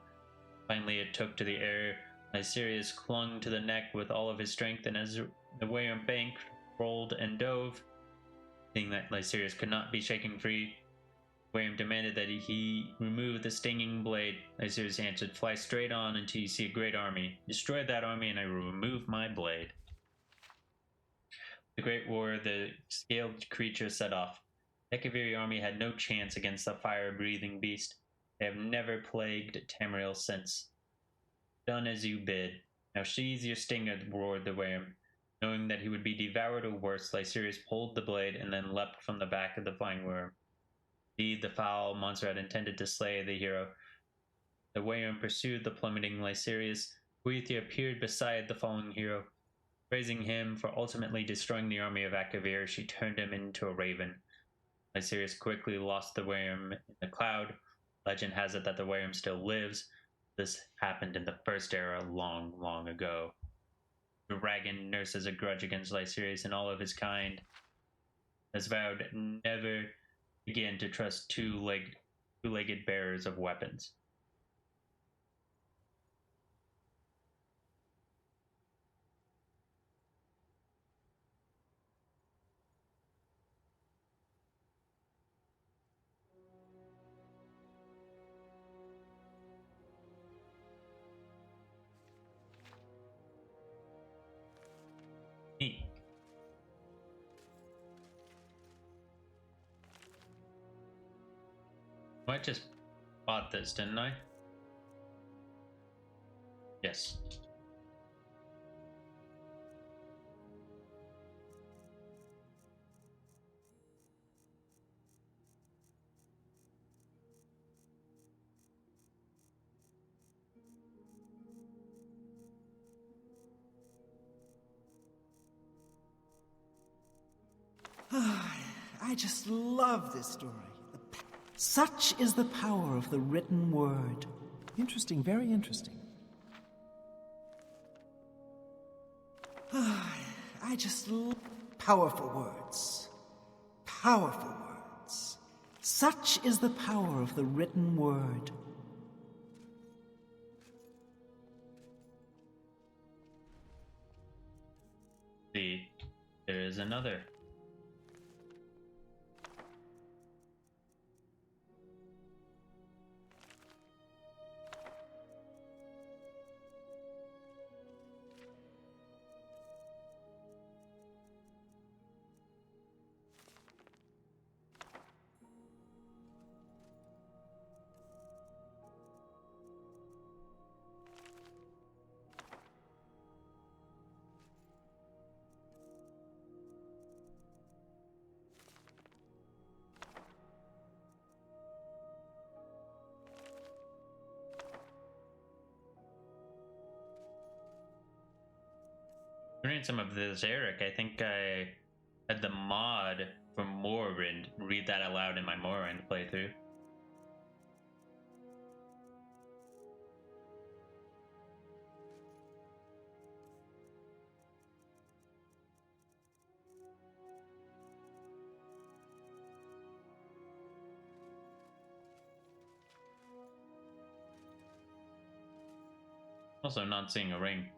Finally, it took to the air. Lycerius clung to the neck with all of his strength, and as the Wayarm banked, rolled, and dove, seeing that Lycerius could not be shaken free, Wayarm demanded that he remove the stinging blade. Lycerius answered, "Fly straight on until you see a great army. Destroy that army, and I will remove my blade." The great war, the scaled creature set off. The Ekaviri army had no chance against the fire-breathing beast. They have never plagued Tamriel since. "Done as you bid. Now sheathe your stinger," roared the Wayarm. Knowing that he would be devoured or worse, Lycerius pulled the blade and then leapt from the back of the flying worm. Indeed, the foul monster had intended to slay the hero. The Wayarm pursued the plummeting Lycerius. Boethiah appeared beside the falling hero. Praising him for ultimately destroying the army of Akavir, she turned him into a raven. Lycerius quickly lost the Wayarm in the cloud. Legend has it that the Wayarm still lives. This happened in the First Era long, long ago. The dragon nurses a grudge against Lycerius and all of his kind, has vowed never again to trust two-legged bearers of weapons. Neat. I just bought this, didn't I? Yes. I just love this story. Such is the power of the written word. Interesting, very interesting. I just love powerful words. Powerful words. Such is the power of the written word. See, there is another. During some of this, Eric, I think I had the mod from Morrowind read that aloud in my Morrowind playthrough. Also, not seeing a ring.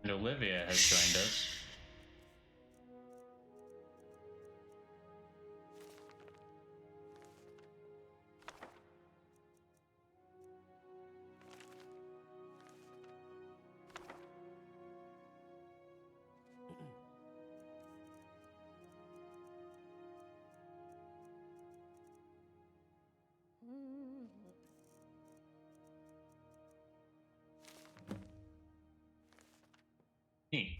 And Olivia has joined us. Neat.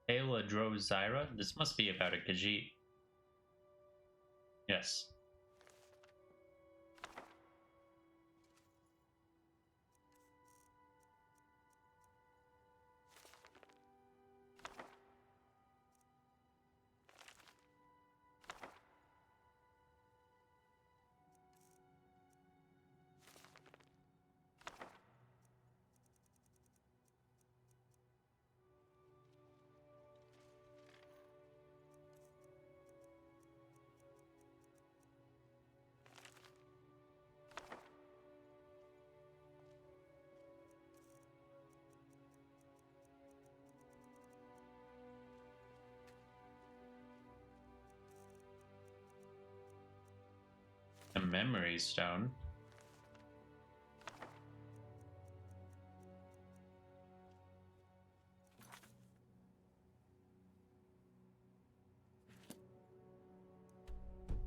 Ayla drove Zyra? This must be about a Khajiit. Yes. A memory stone.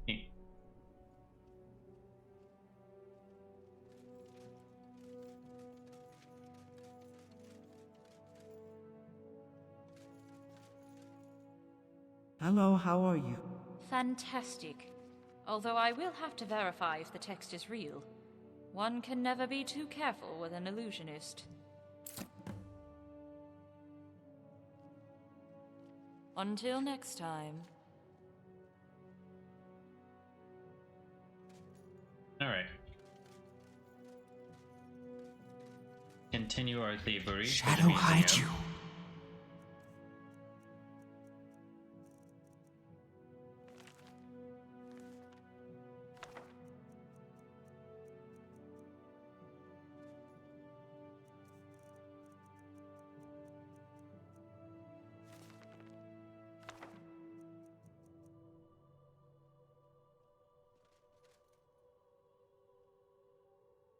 Neat. Hello, how are you? Fantastic. Although I will have to verify if the text is real. One can never be too careful with an illusionist. Until next time. Alright. Continue our thievery. Shadow hide you.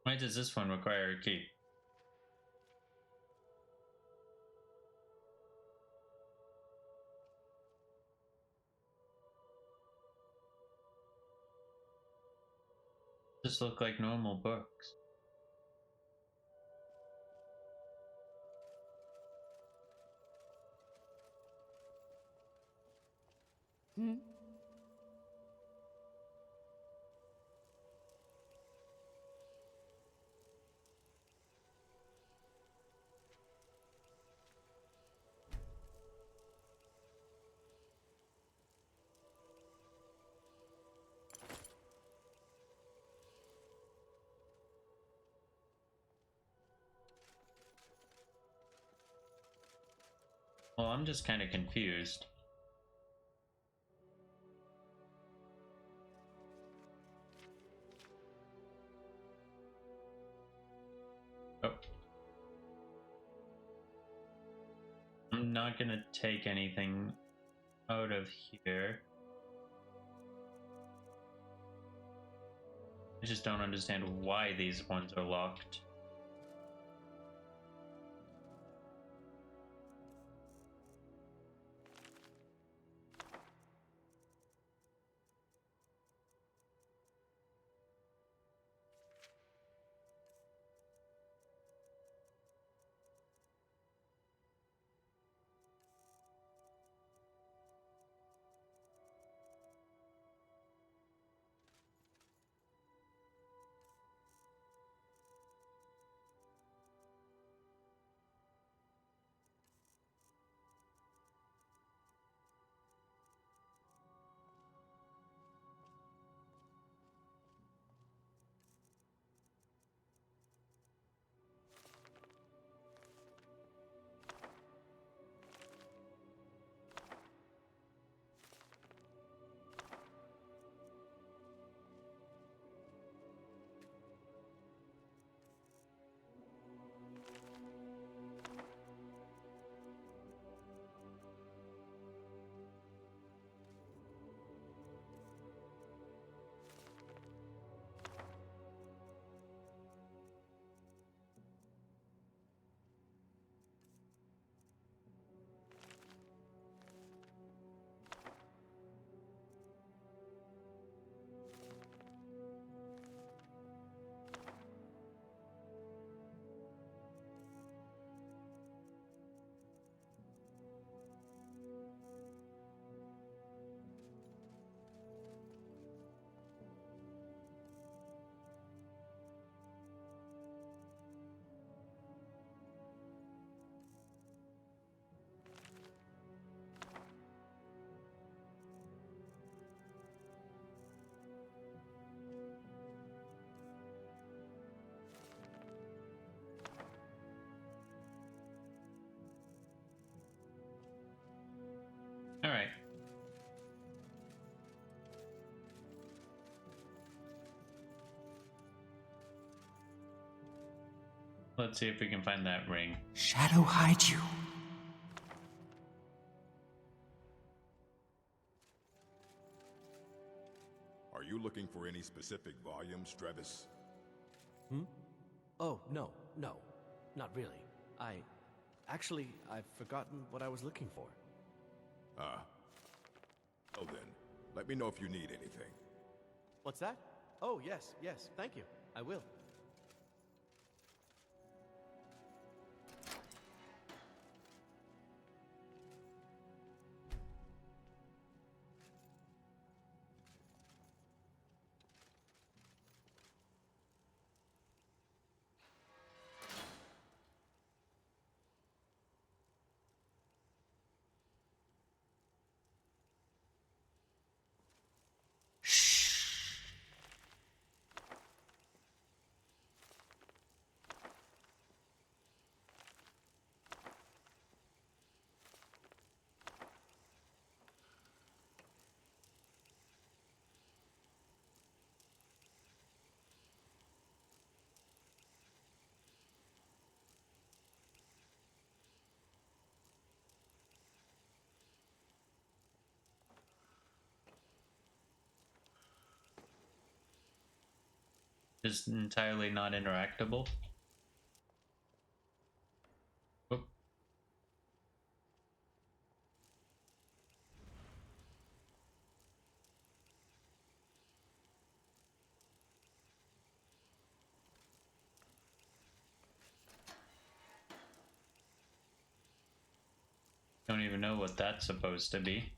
Why does this one require a key? Just look like normal books. Hmm? Well, I'm just kind of confused. Oh. I'm not gonna take anything out of here. I just don't understand why these ones are locked. Let's see if we can find that ring. Shadow hide you. Are you looking for any specific volumes, Travis? Oh, no, not really. I've forgotten what I was looking for. Ah. Oh then, let me know if you need anything. What's that? Oh, yes, thank you. I will. Just entirely not interactable. Oh. Don't even know what that's supposed to be.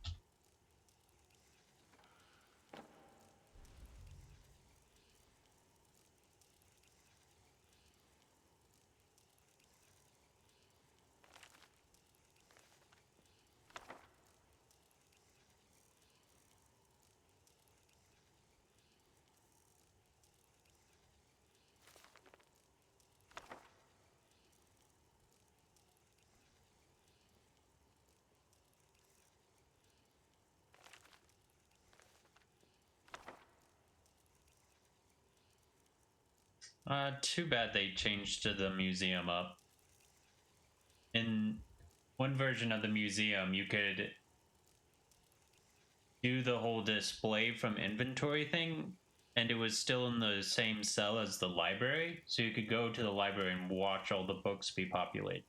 Too bad they changed the museum up. In one version of the museum, you could do the whole display from inventory thing, and it was still in the same cell as the library, so you could go to the library and watch all the books be populated.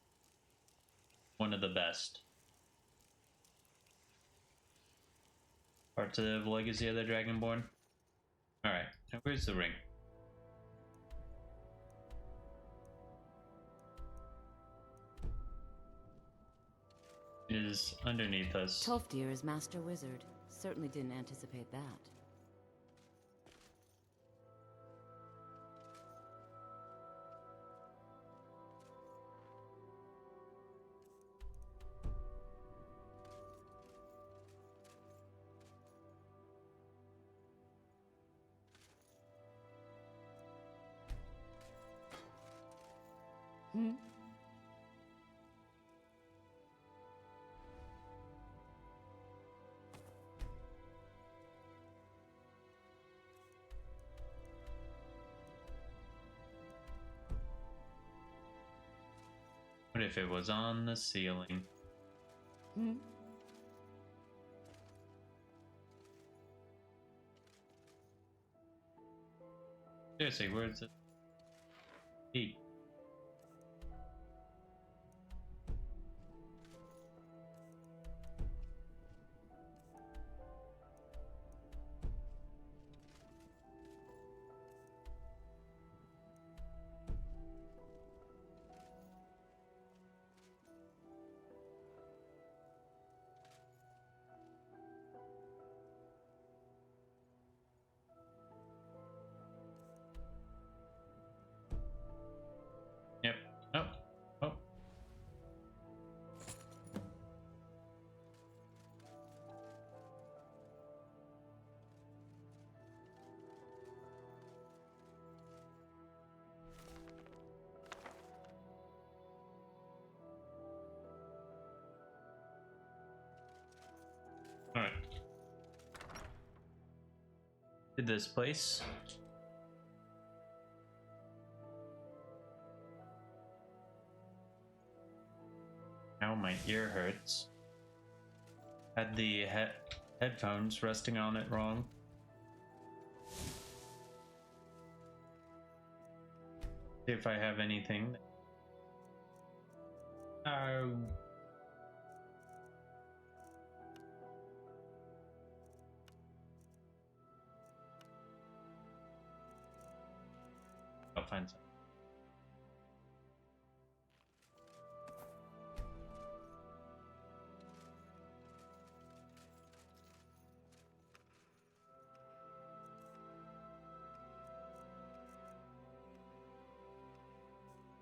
One of the best parts of Legacy of the Dragonborn. Alright, now where's the ring? It is underneath us. Tolfdir is Master Wizard. Certainly didn't anticipate that. What if it was on the ceiling? Seriously, where's it? Eat. Yep. Oh. Oh. All right. Did this place? Ow, my ear hurts. Had the headphones resting on it wrong. See if I have anything. I'll find some.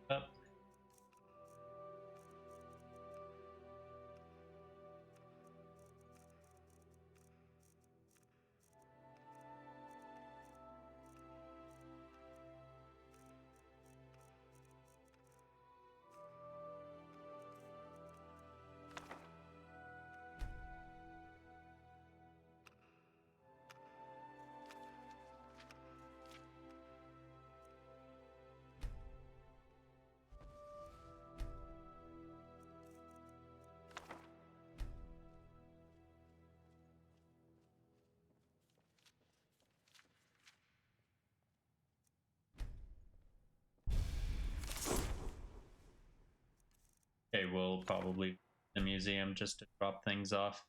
Up. Okay, we'll probably the museum just to drop things off.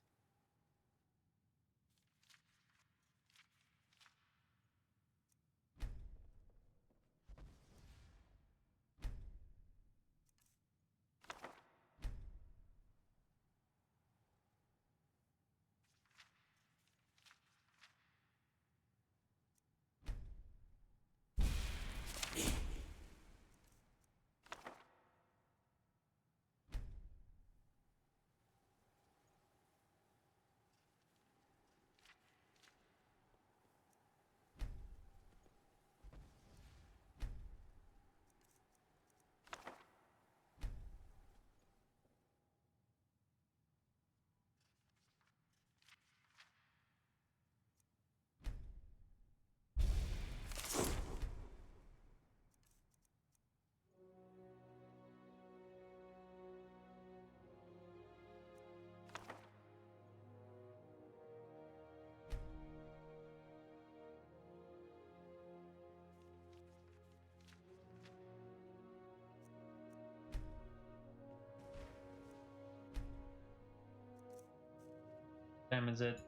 What time is it?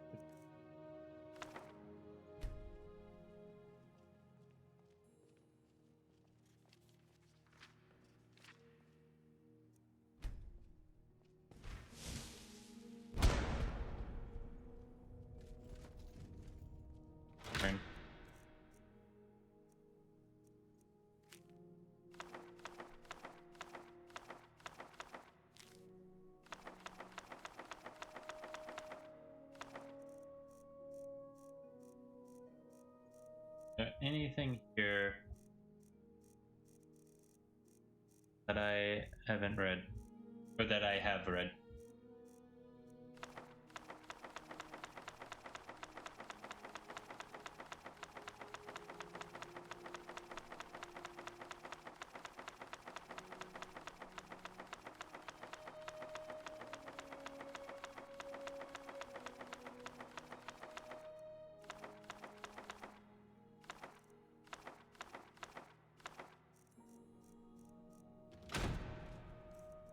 Fine. Anything here that I haven't read, or that I have read?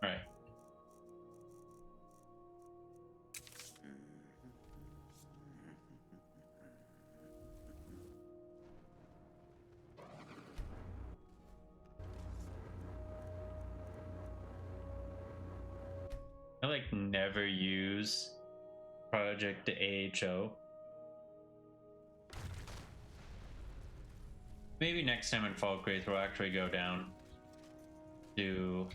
Right. I like never use Project AHO. Maybe next time in Falkreath we'll actually go down to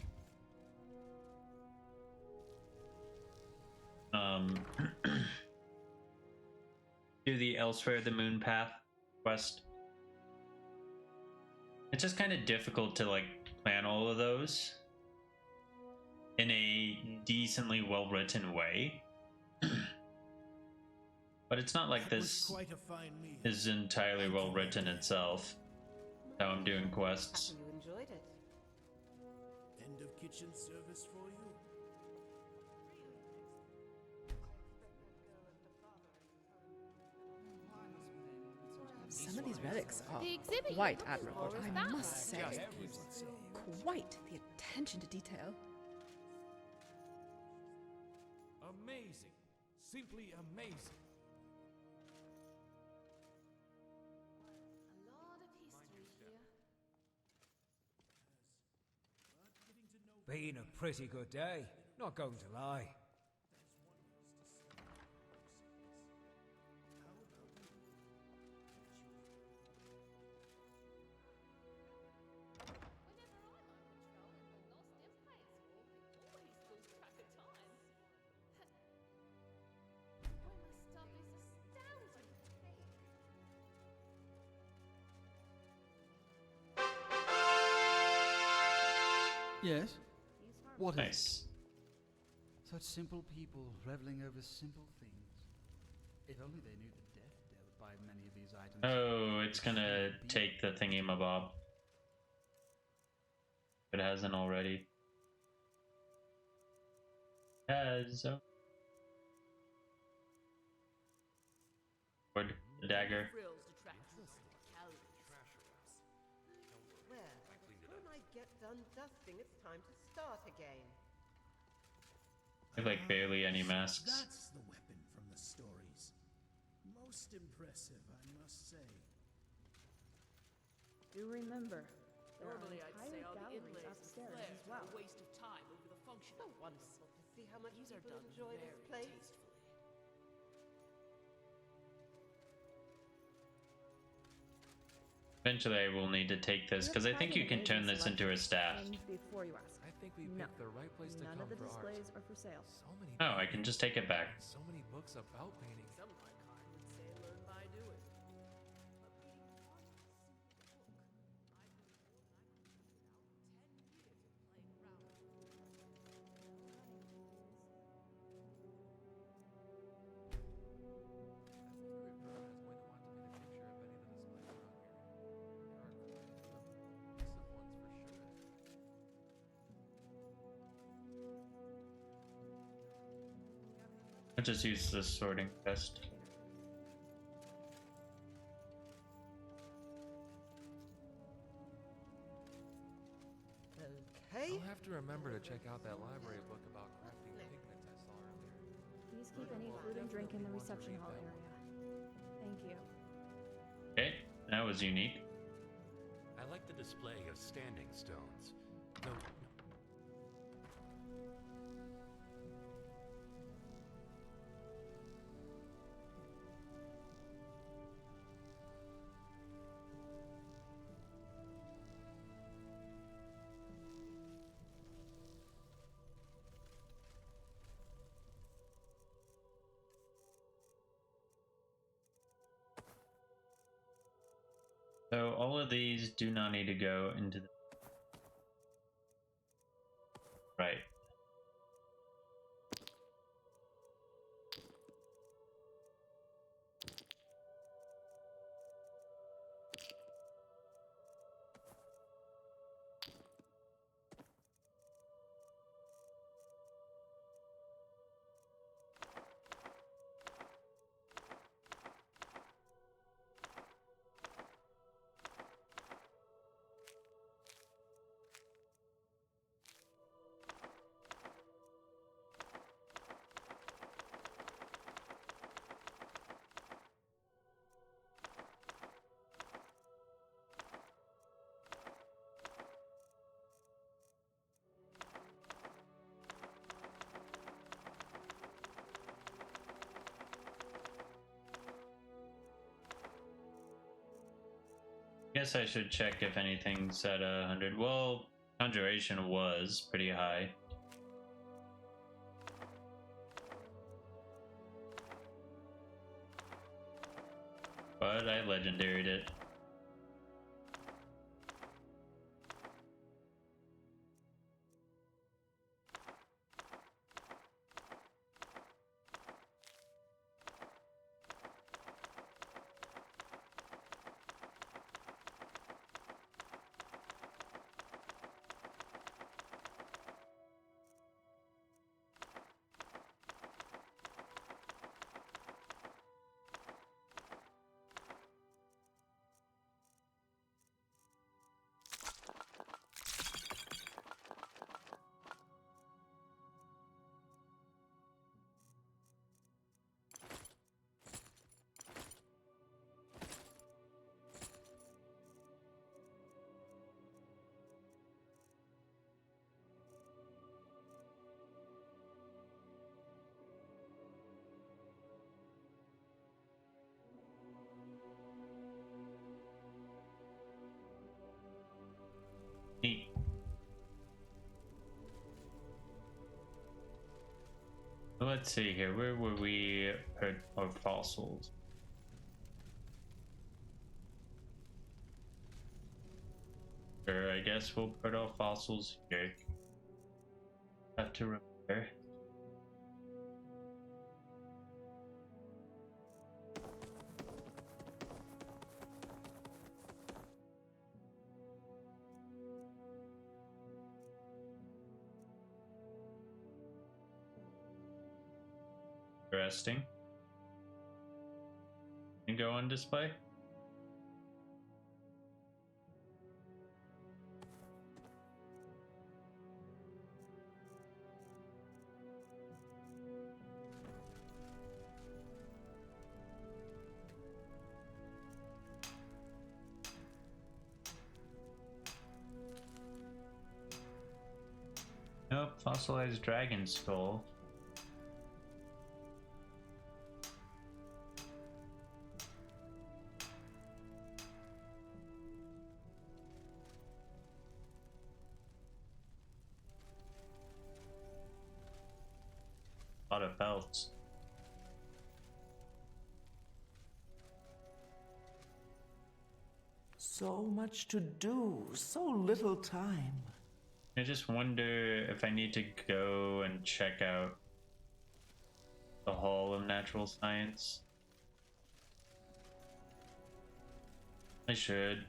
do the Elsewhere the Moon Path quest. It's just kind of difficult to like plan all of those in a decently well-written way. But it's not like this is entirely well-written itself, how I'm doing quests. You enjoyed it. End of kitchen service for you. Some of these relics are The exhibit quite you're looking admirable, for is I that must say. one. Quite the attention to detail. Amazing. Simply amazing. A lot of history here. Been a pretty good day, not going to lie. Yes? What is Nice. it? Such simple people reveling over simple things. If only they knew the death dealt by many of these items. Oh, it's gonna take the thingy-mabob. If it hasn't already. Has. Wood, the dagger. Well, when I get done dusting, it's time to start again. I have like barely any masks. That's the weapon from the stories. Most impressive, I must say. Do remember, there Normally are I'd entire say all the galleries inlays and upstairs flares as well. are a waste of time over the function. So wonderful to see how much These are people done enjoy this very place. tastefully. Eventually, I will need to take this because I think you can turn this into a staff. Before you ask. I think we No, picked the right place to none come of the for displays art. are for sale. So many Oh, I can just take it back. so many books about painting. Some like art would say learn by doing. I'll just use this sorting test. Okay. I'll have to remember to check out that library book about crafting pigments I saw earlier. Please keep any food and drink in the reception hall area. Thank you. Okay, that was unique. I like the display of standing stones. No, So all of these do not need to go into the... Right. Guess I should check if anything's at 100. Well, conjuration was pretty high. But I legendaried it. Let's see here. Where were we put our fossils? Sure, I guess we'll put our fossils here. Have to remember. Interesting. And go on display. Nope, fossilized dragon skull. A lot of belts. So much to do, so little time. I just wonder if I need to go and check out the Hall of Natural Science. I should.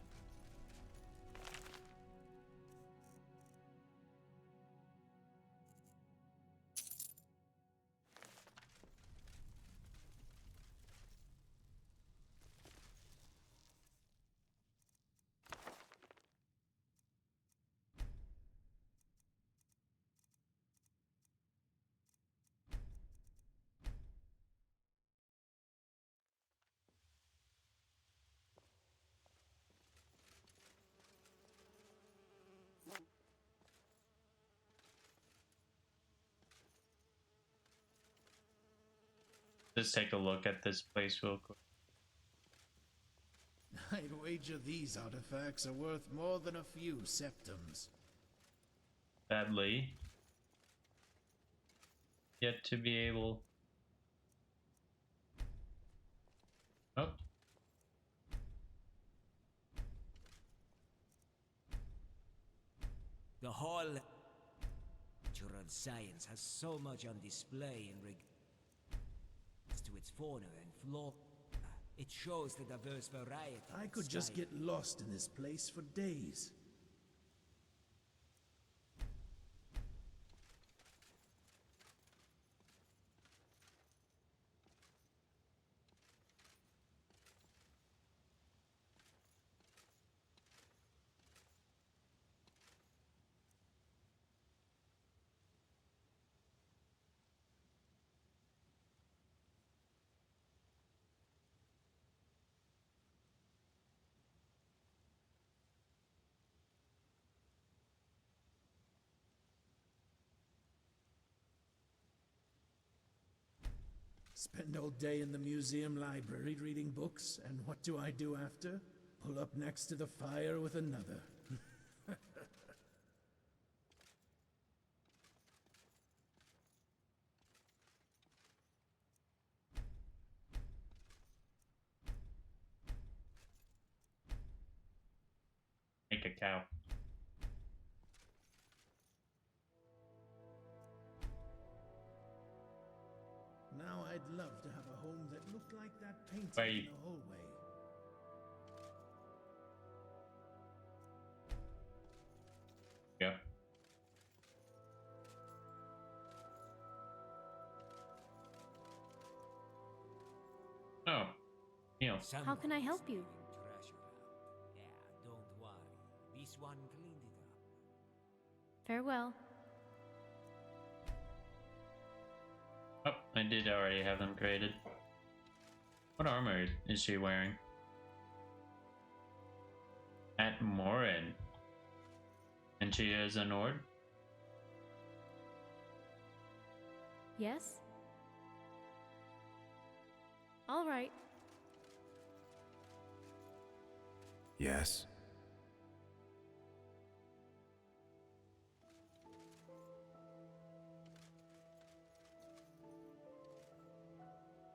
Just take a look at this place real quick. I'd wager these artifacts are worth more than a few septums. Sadly, yet to be able. Oh. The Hall of Natural Science has so much on display in regards to its fauna and flora. It shows the diverse variety. I could just get lost in this place for days. Spend all day in the museum library reading books, and what do I do after? Pull up next to the fire with another. Make a cow. Now I'd love to have a home that looked like that painting Wait. in the hallway. Yeah. Oh. Neil. How can I help you? Yeah, don't worry. This one cleaned it up. Farewell. Oh, I did already have them created. What armor is she wearing? At Morin. And she is a Nord? Yes? All right. Yes.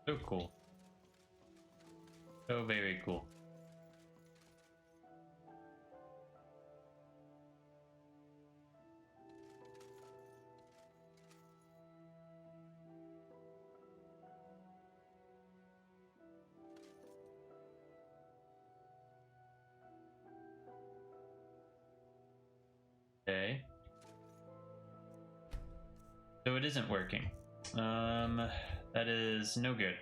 So cool. So very cool. Okay. So it isn't working. That is no good.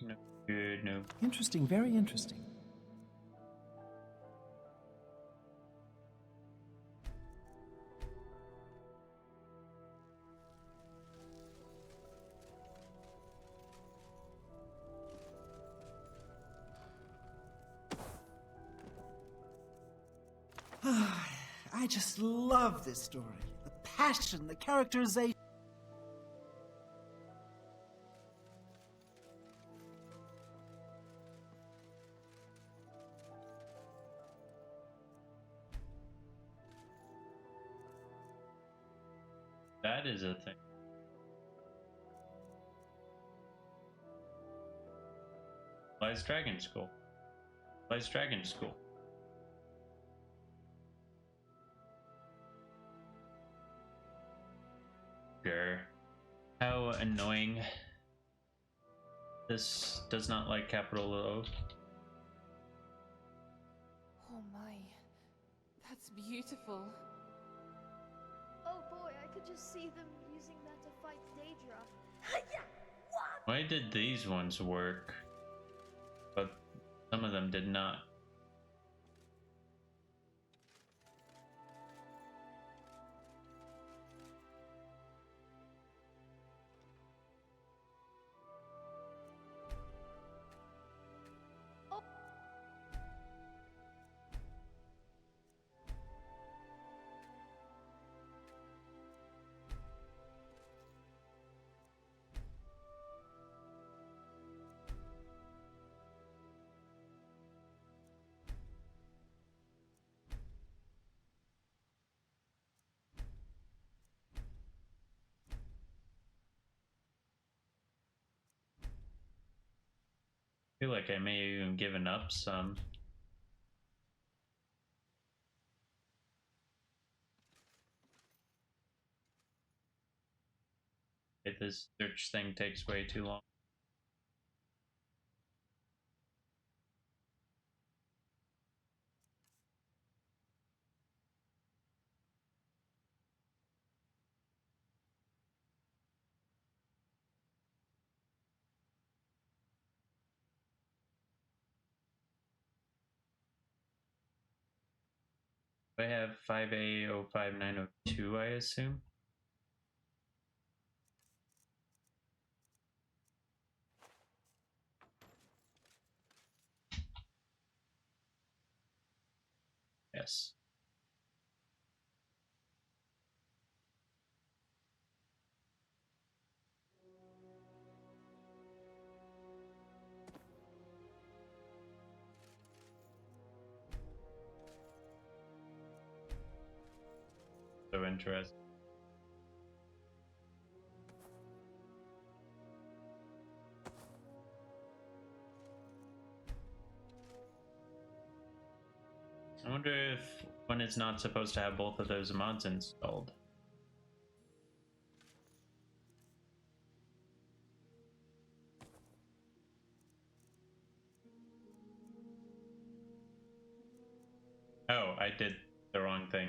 No good, no. Interesting, very interesting. I just love this story. The passion, the characterization. That is a thing. Lies Dragon School. Lies Dragon School. Grr. How annoying. This does not like capital O. Oh my. That's beautiful. Oh boy, I could just see them using that to fight Daedra. Yeah, what? Why did these ones work? But some of them did not. I feel like I may have even given up some. If this search thing takes way too long. I have 5A05902, I assume. Yes. So interesting. I wonder if one is not supposed to have both of those mods installed. Oh, I did the wrong thing.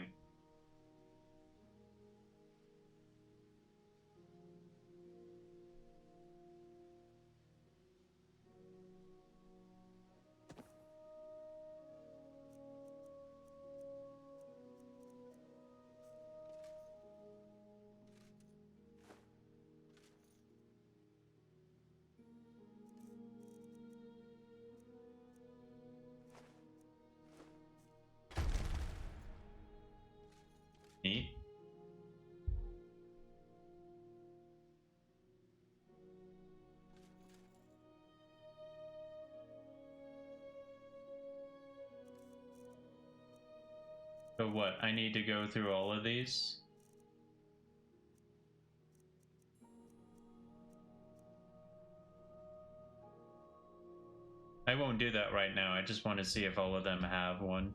Neat. So what, I need to go through all of these? I won't do that right now. I just want to see if all of them have one.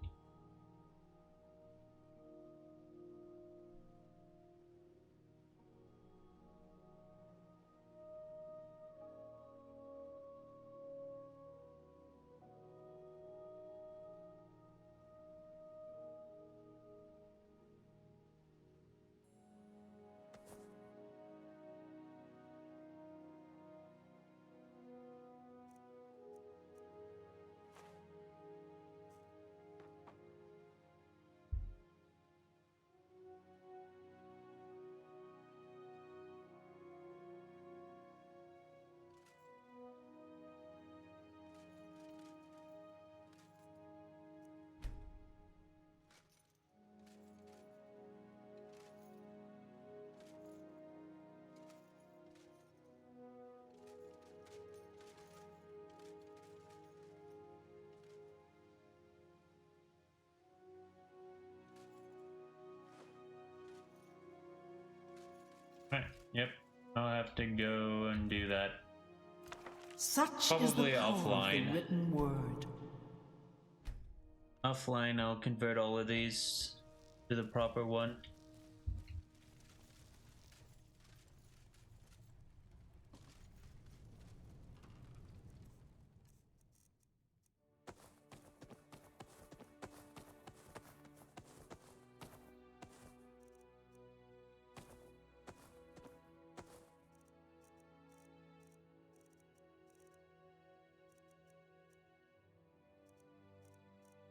Right. Yep. I'll have to go and do that. Such Probably is the power offline. of the written word. Offline, I'll convert all of these to the proper one.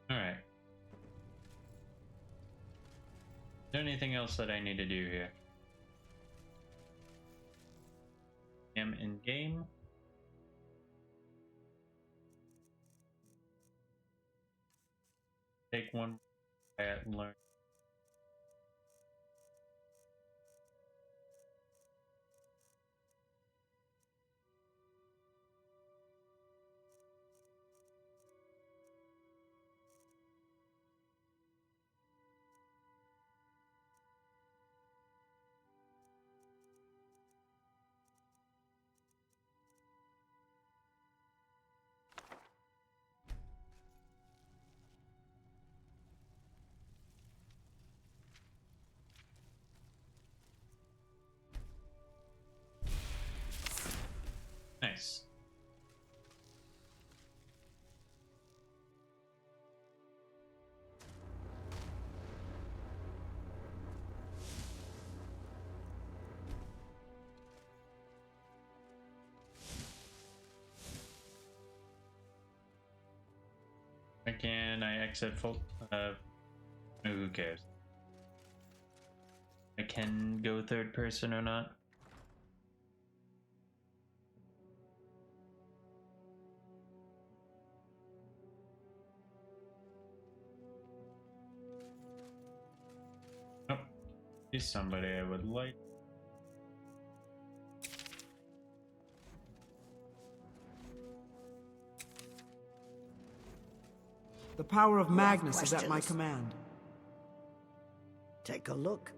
Alright. Is there anything else that I need to do here? Am in game. Take one and learn. Nice. Can I exit full? Who cares? I can go third person or not. Oh, he's somebody I would like. The power of Magnus is at my command. Take a look.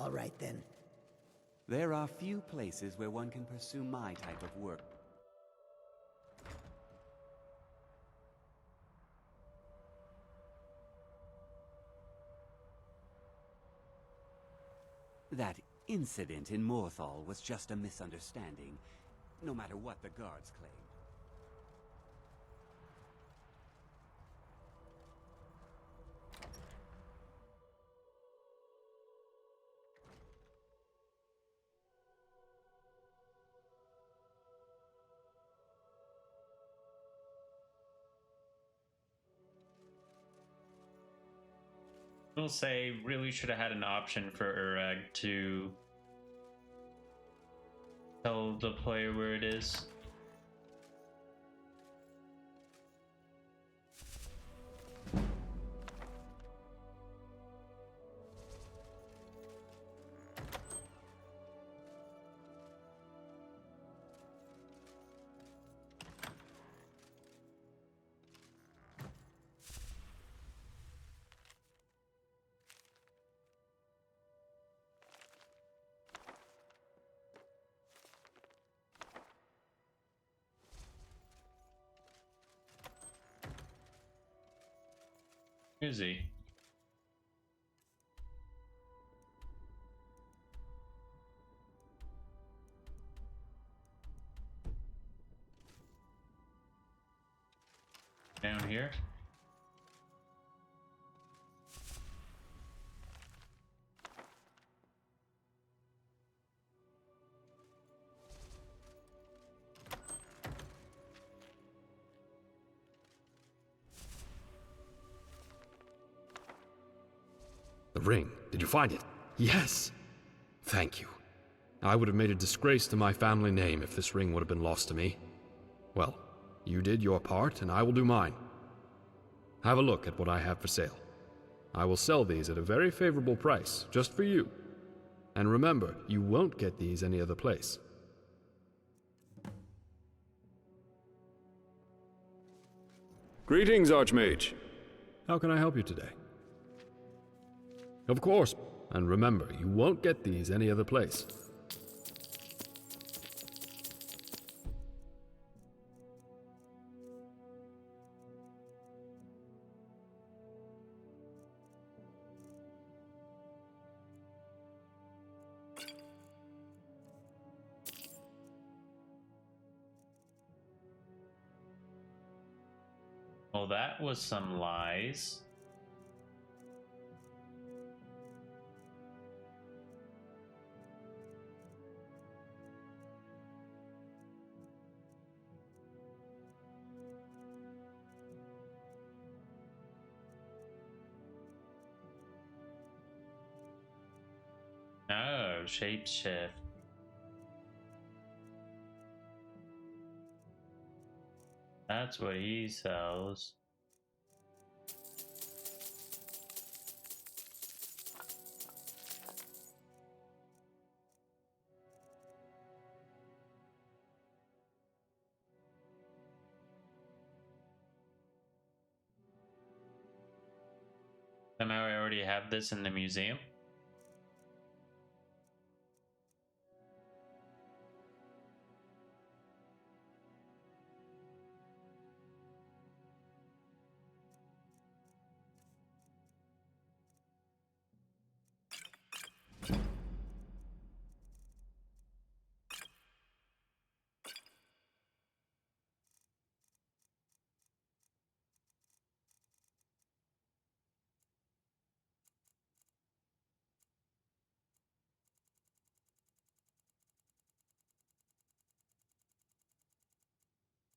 All right, then. There are few places where one can pursue my type of work. That incident in Morthal was just a misunderstanding, no matter what the guards claimed. I will say, really should have had an option for Urag to tell the player where it is. Is he? Down here? The ring. Did you find it? Yes! Thank you. I would have made a disgrace to my family name if this ring would have been lost to me. Well, you did your part, and I will do mine. Have a look at what I have for sale. I will sell these at a very favorable price, just for you. And remember, you won't get these any other place. Greetings, Archmage. How can I help you today? Of course. And remember, you won't get these any other place. Well, that was some lies. Oh, shapeshift. That's what he sells. Somehow I already have this in the museum.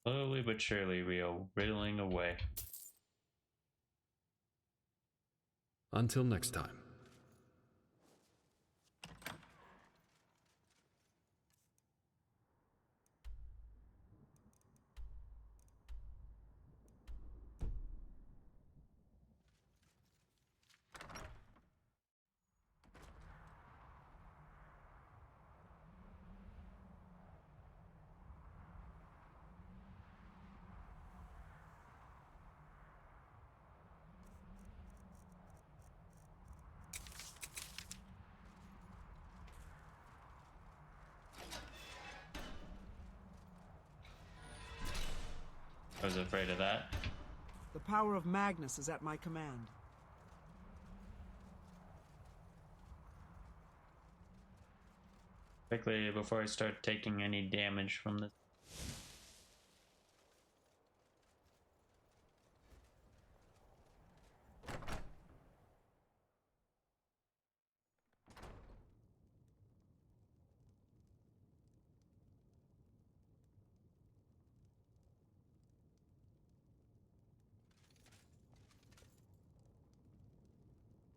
Slowly but surely we are whittling away. Until next time. I was afraid of that. The power of Magnus is at my command. Quickly, before I start taking any damage from this.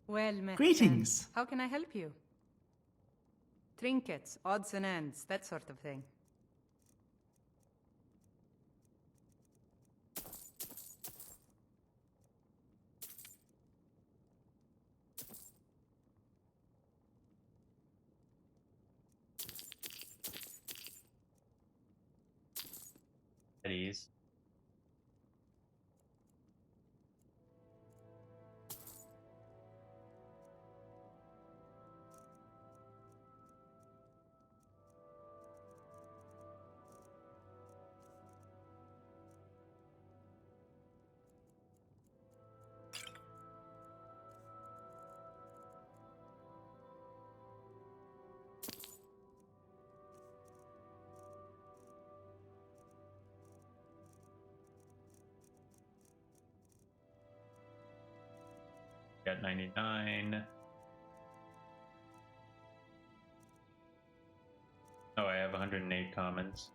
Well met. Greetings. friend. How can I help you? Trinkets, odds and ends, that sort of thing. At ease. Got 99. Oh, I have 108 commons.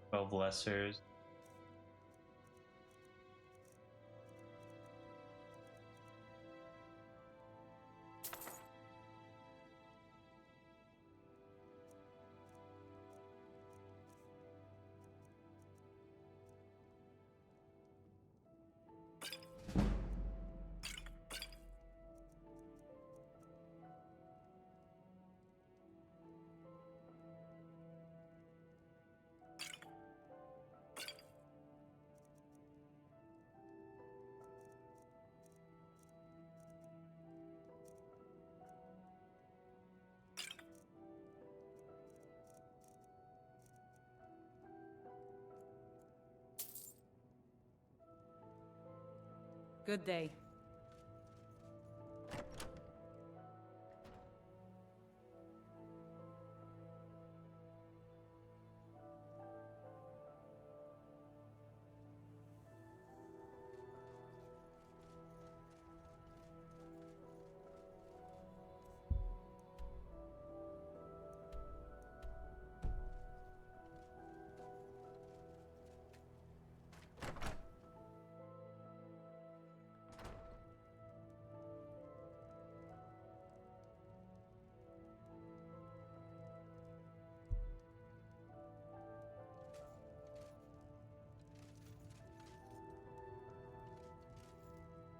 12 lessers. Good day.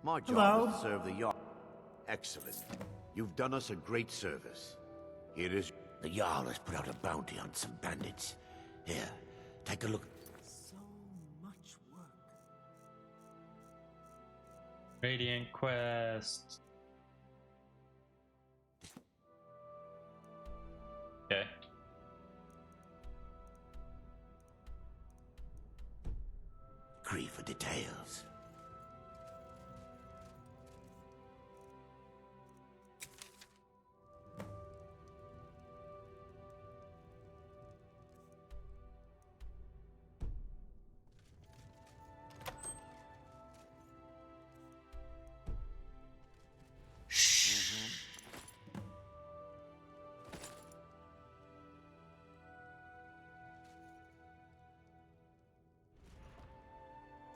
My job is to serve the Jarl. Excellent. You've done us a great service. Here is... The Jarl has put out a bounty on some bandits. Here, take a look. So much work. Radiant quest. Okay. Cree for details.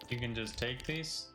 You can just take these.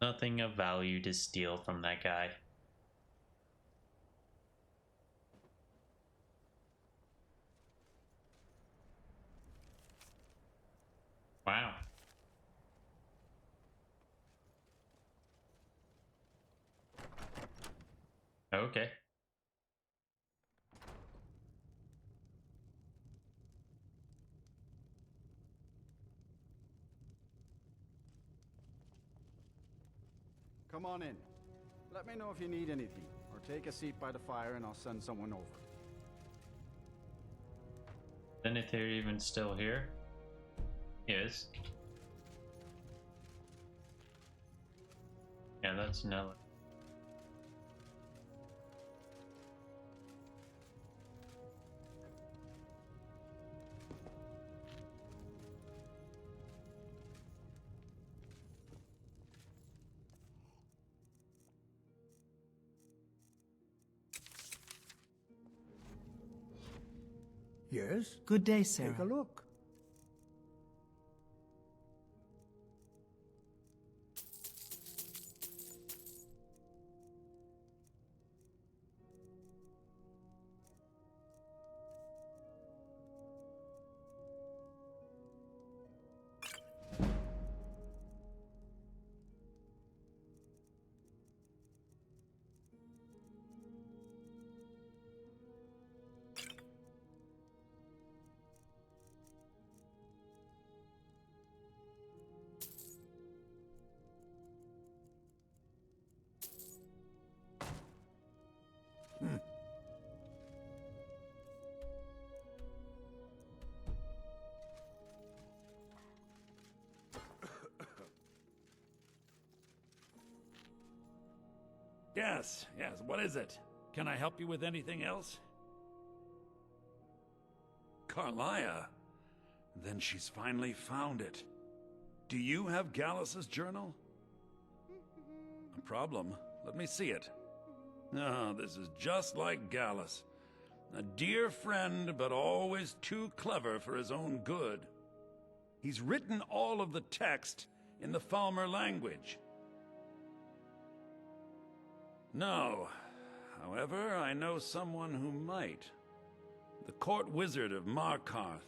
Nothing of value to steal from that guy. Wow. Okay. Come on in. Let me know if you need anything, or take a seat by the fire and I'll send someone over. Zenithir even still here? Yes. Yeah, that's Nella. Yes? Good day, Sarah. Take a look. Yes, what is it? Can I help you with anything else? Carlia? Then she's finally found it. Do you have Gallus's journal? A problem? Let me see it. Oh, this is just like Gallus. A dear friend, but always too clever for his own good. He's written all of the text in the Falmer language. No. However, I know someone who might. The court wizard of Markarth,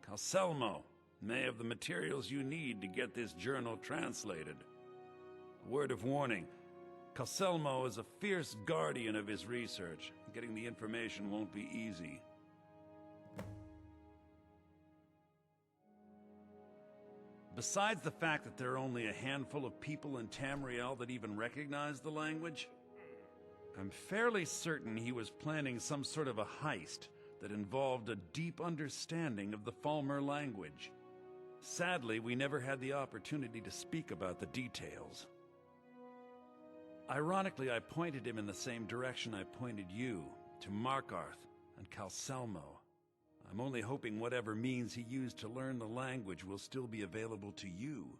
Calselmo, may have the materials you need to get this journal translated. A word of warning, Calselmo is a fierce guardian of his research. Getting the information won't be easy. Besides the fact that there are only a handful of people in Tamriel that even recognize the language, I'm fairly certain he was planning some sort of a heist that involved a deep understanding of the Falmer language. Sadly, we never had the opportunity to speak about the details. Ironically, I pointed him in the same direction I pointed you, to Markarth and Calselmo. I'm only hoping whatever means he used to learn the language will still be available to you.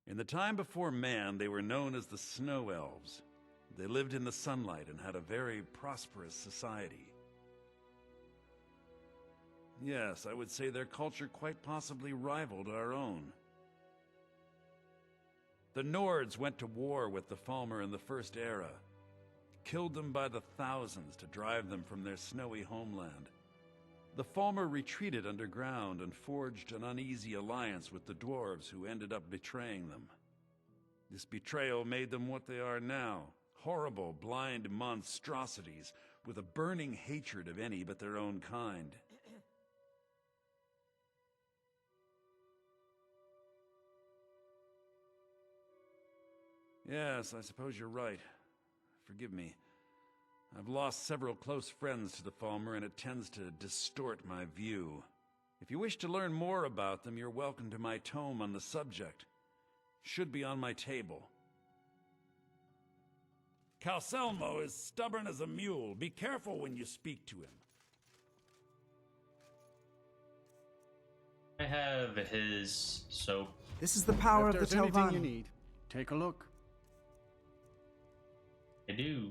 In the time before man, they were known as the Snow Elves. They lived in the sunlight and had a very prosperous society. Yes, I would say their culture quite possibly rivaled our own. The Nords went to war with the Falmer in the First Era, killed them by the thousands to drive them from their snowy homeland. The Falmer retreated underground and forged an uneasy alliance with the dwarves who ended up betraying them. This betrayal made them what they are now, horrible, blind monstrosities with a burning hatred of any but their own kind. Yes, I suppose you're right. Forgive me. I've lost several close friends to the Falmer, and it tends to distort my view. If you wish to learn more about them, you're welcome to my tome on the subject. Should be on my table. Calselmo is stubborn as a mule. Be careful when you speak to him. I have his soap. This is the power If of the there's anything you Telvanni. need, take a look. I do.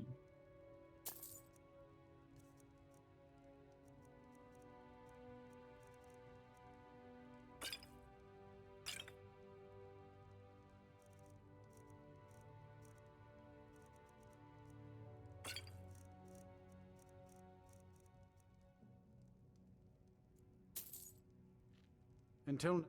Until...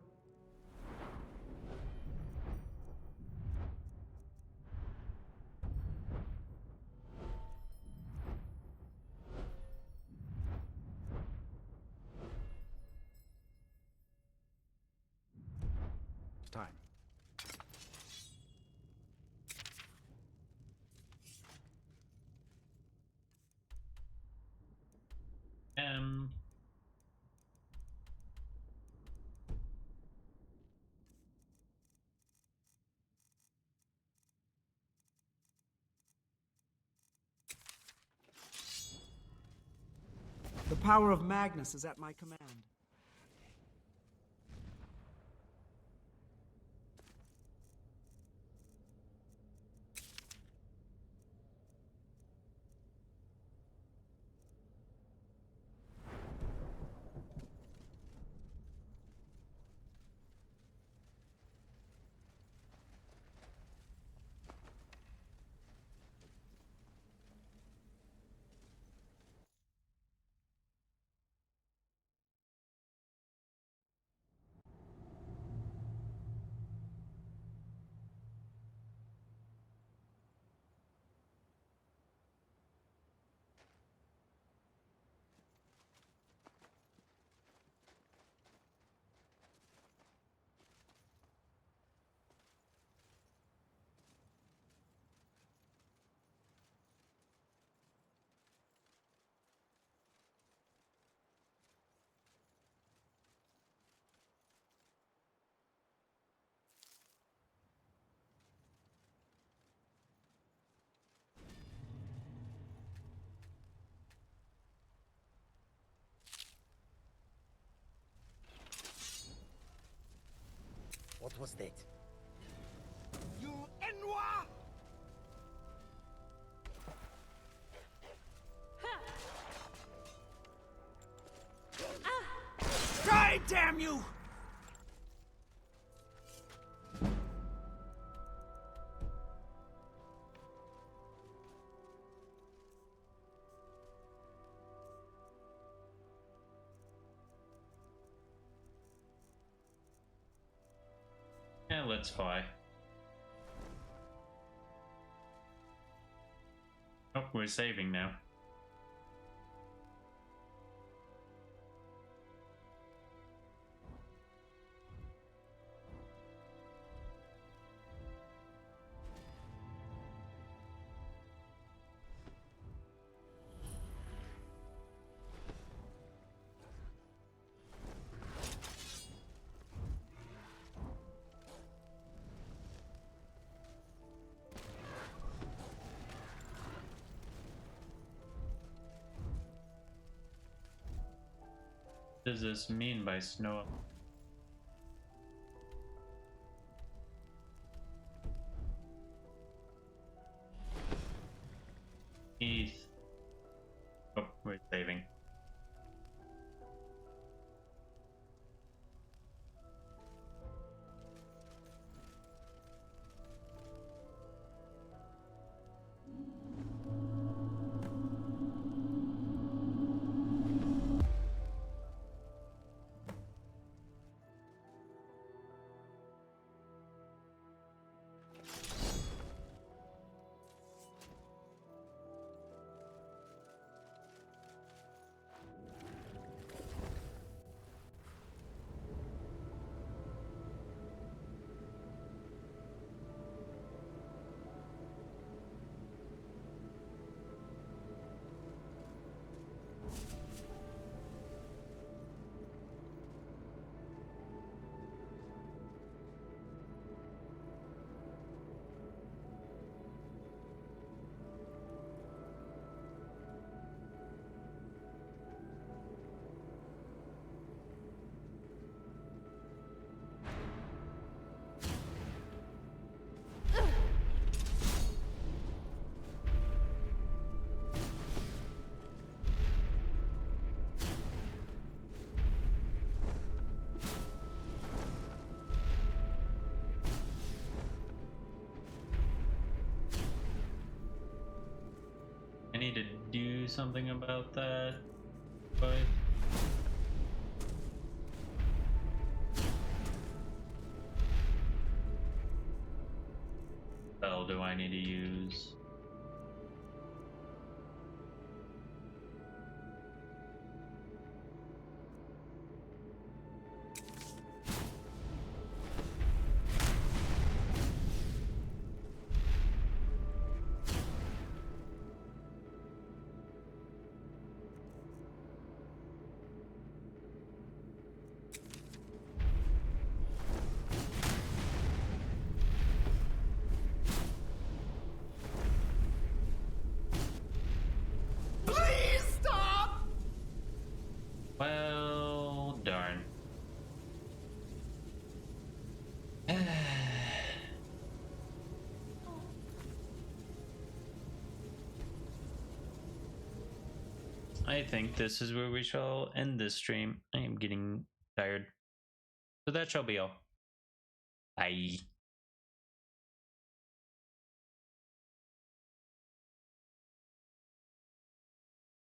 power of Magnus is at my command. What was that? You Enwa! Die, damn you! Yeah, let's fly. Oh, we're saving now. What does this mean by snow? Heath. Oh, we're saving. I need to do something about that, but what spell do I need to use? I think this is where we shall end this stream. I am getting tired. So that shall be all. Bye.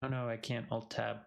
Oh no, I can't alt tab.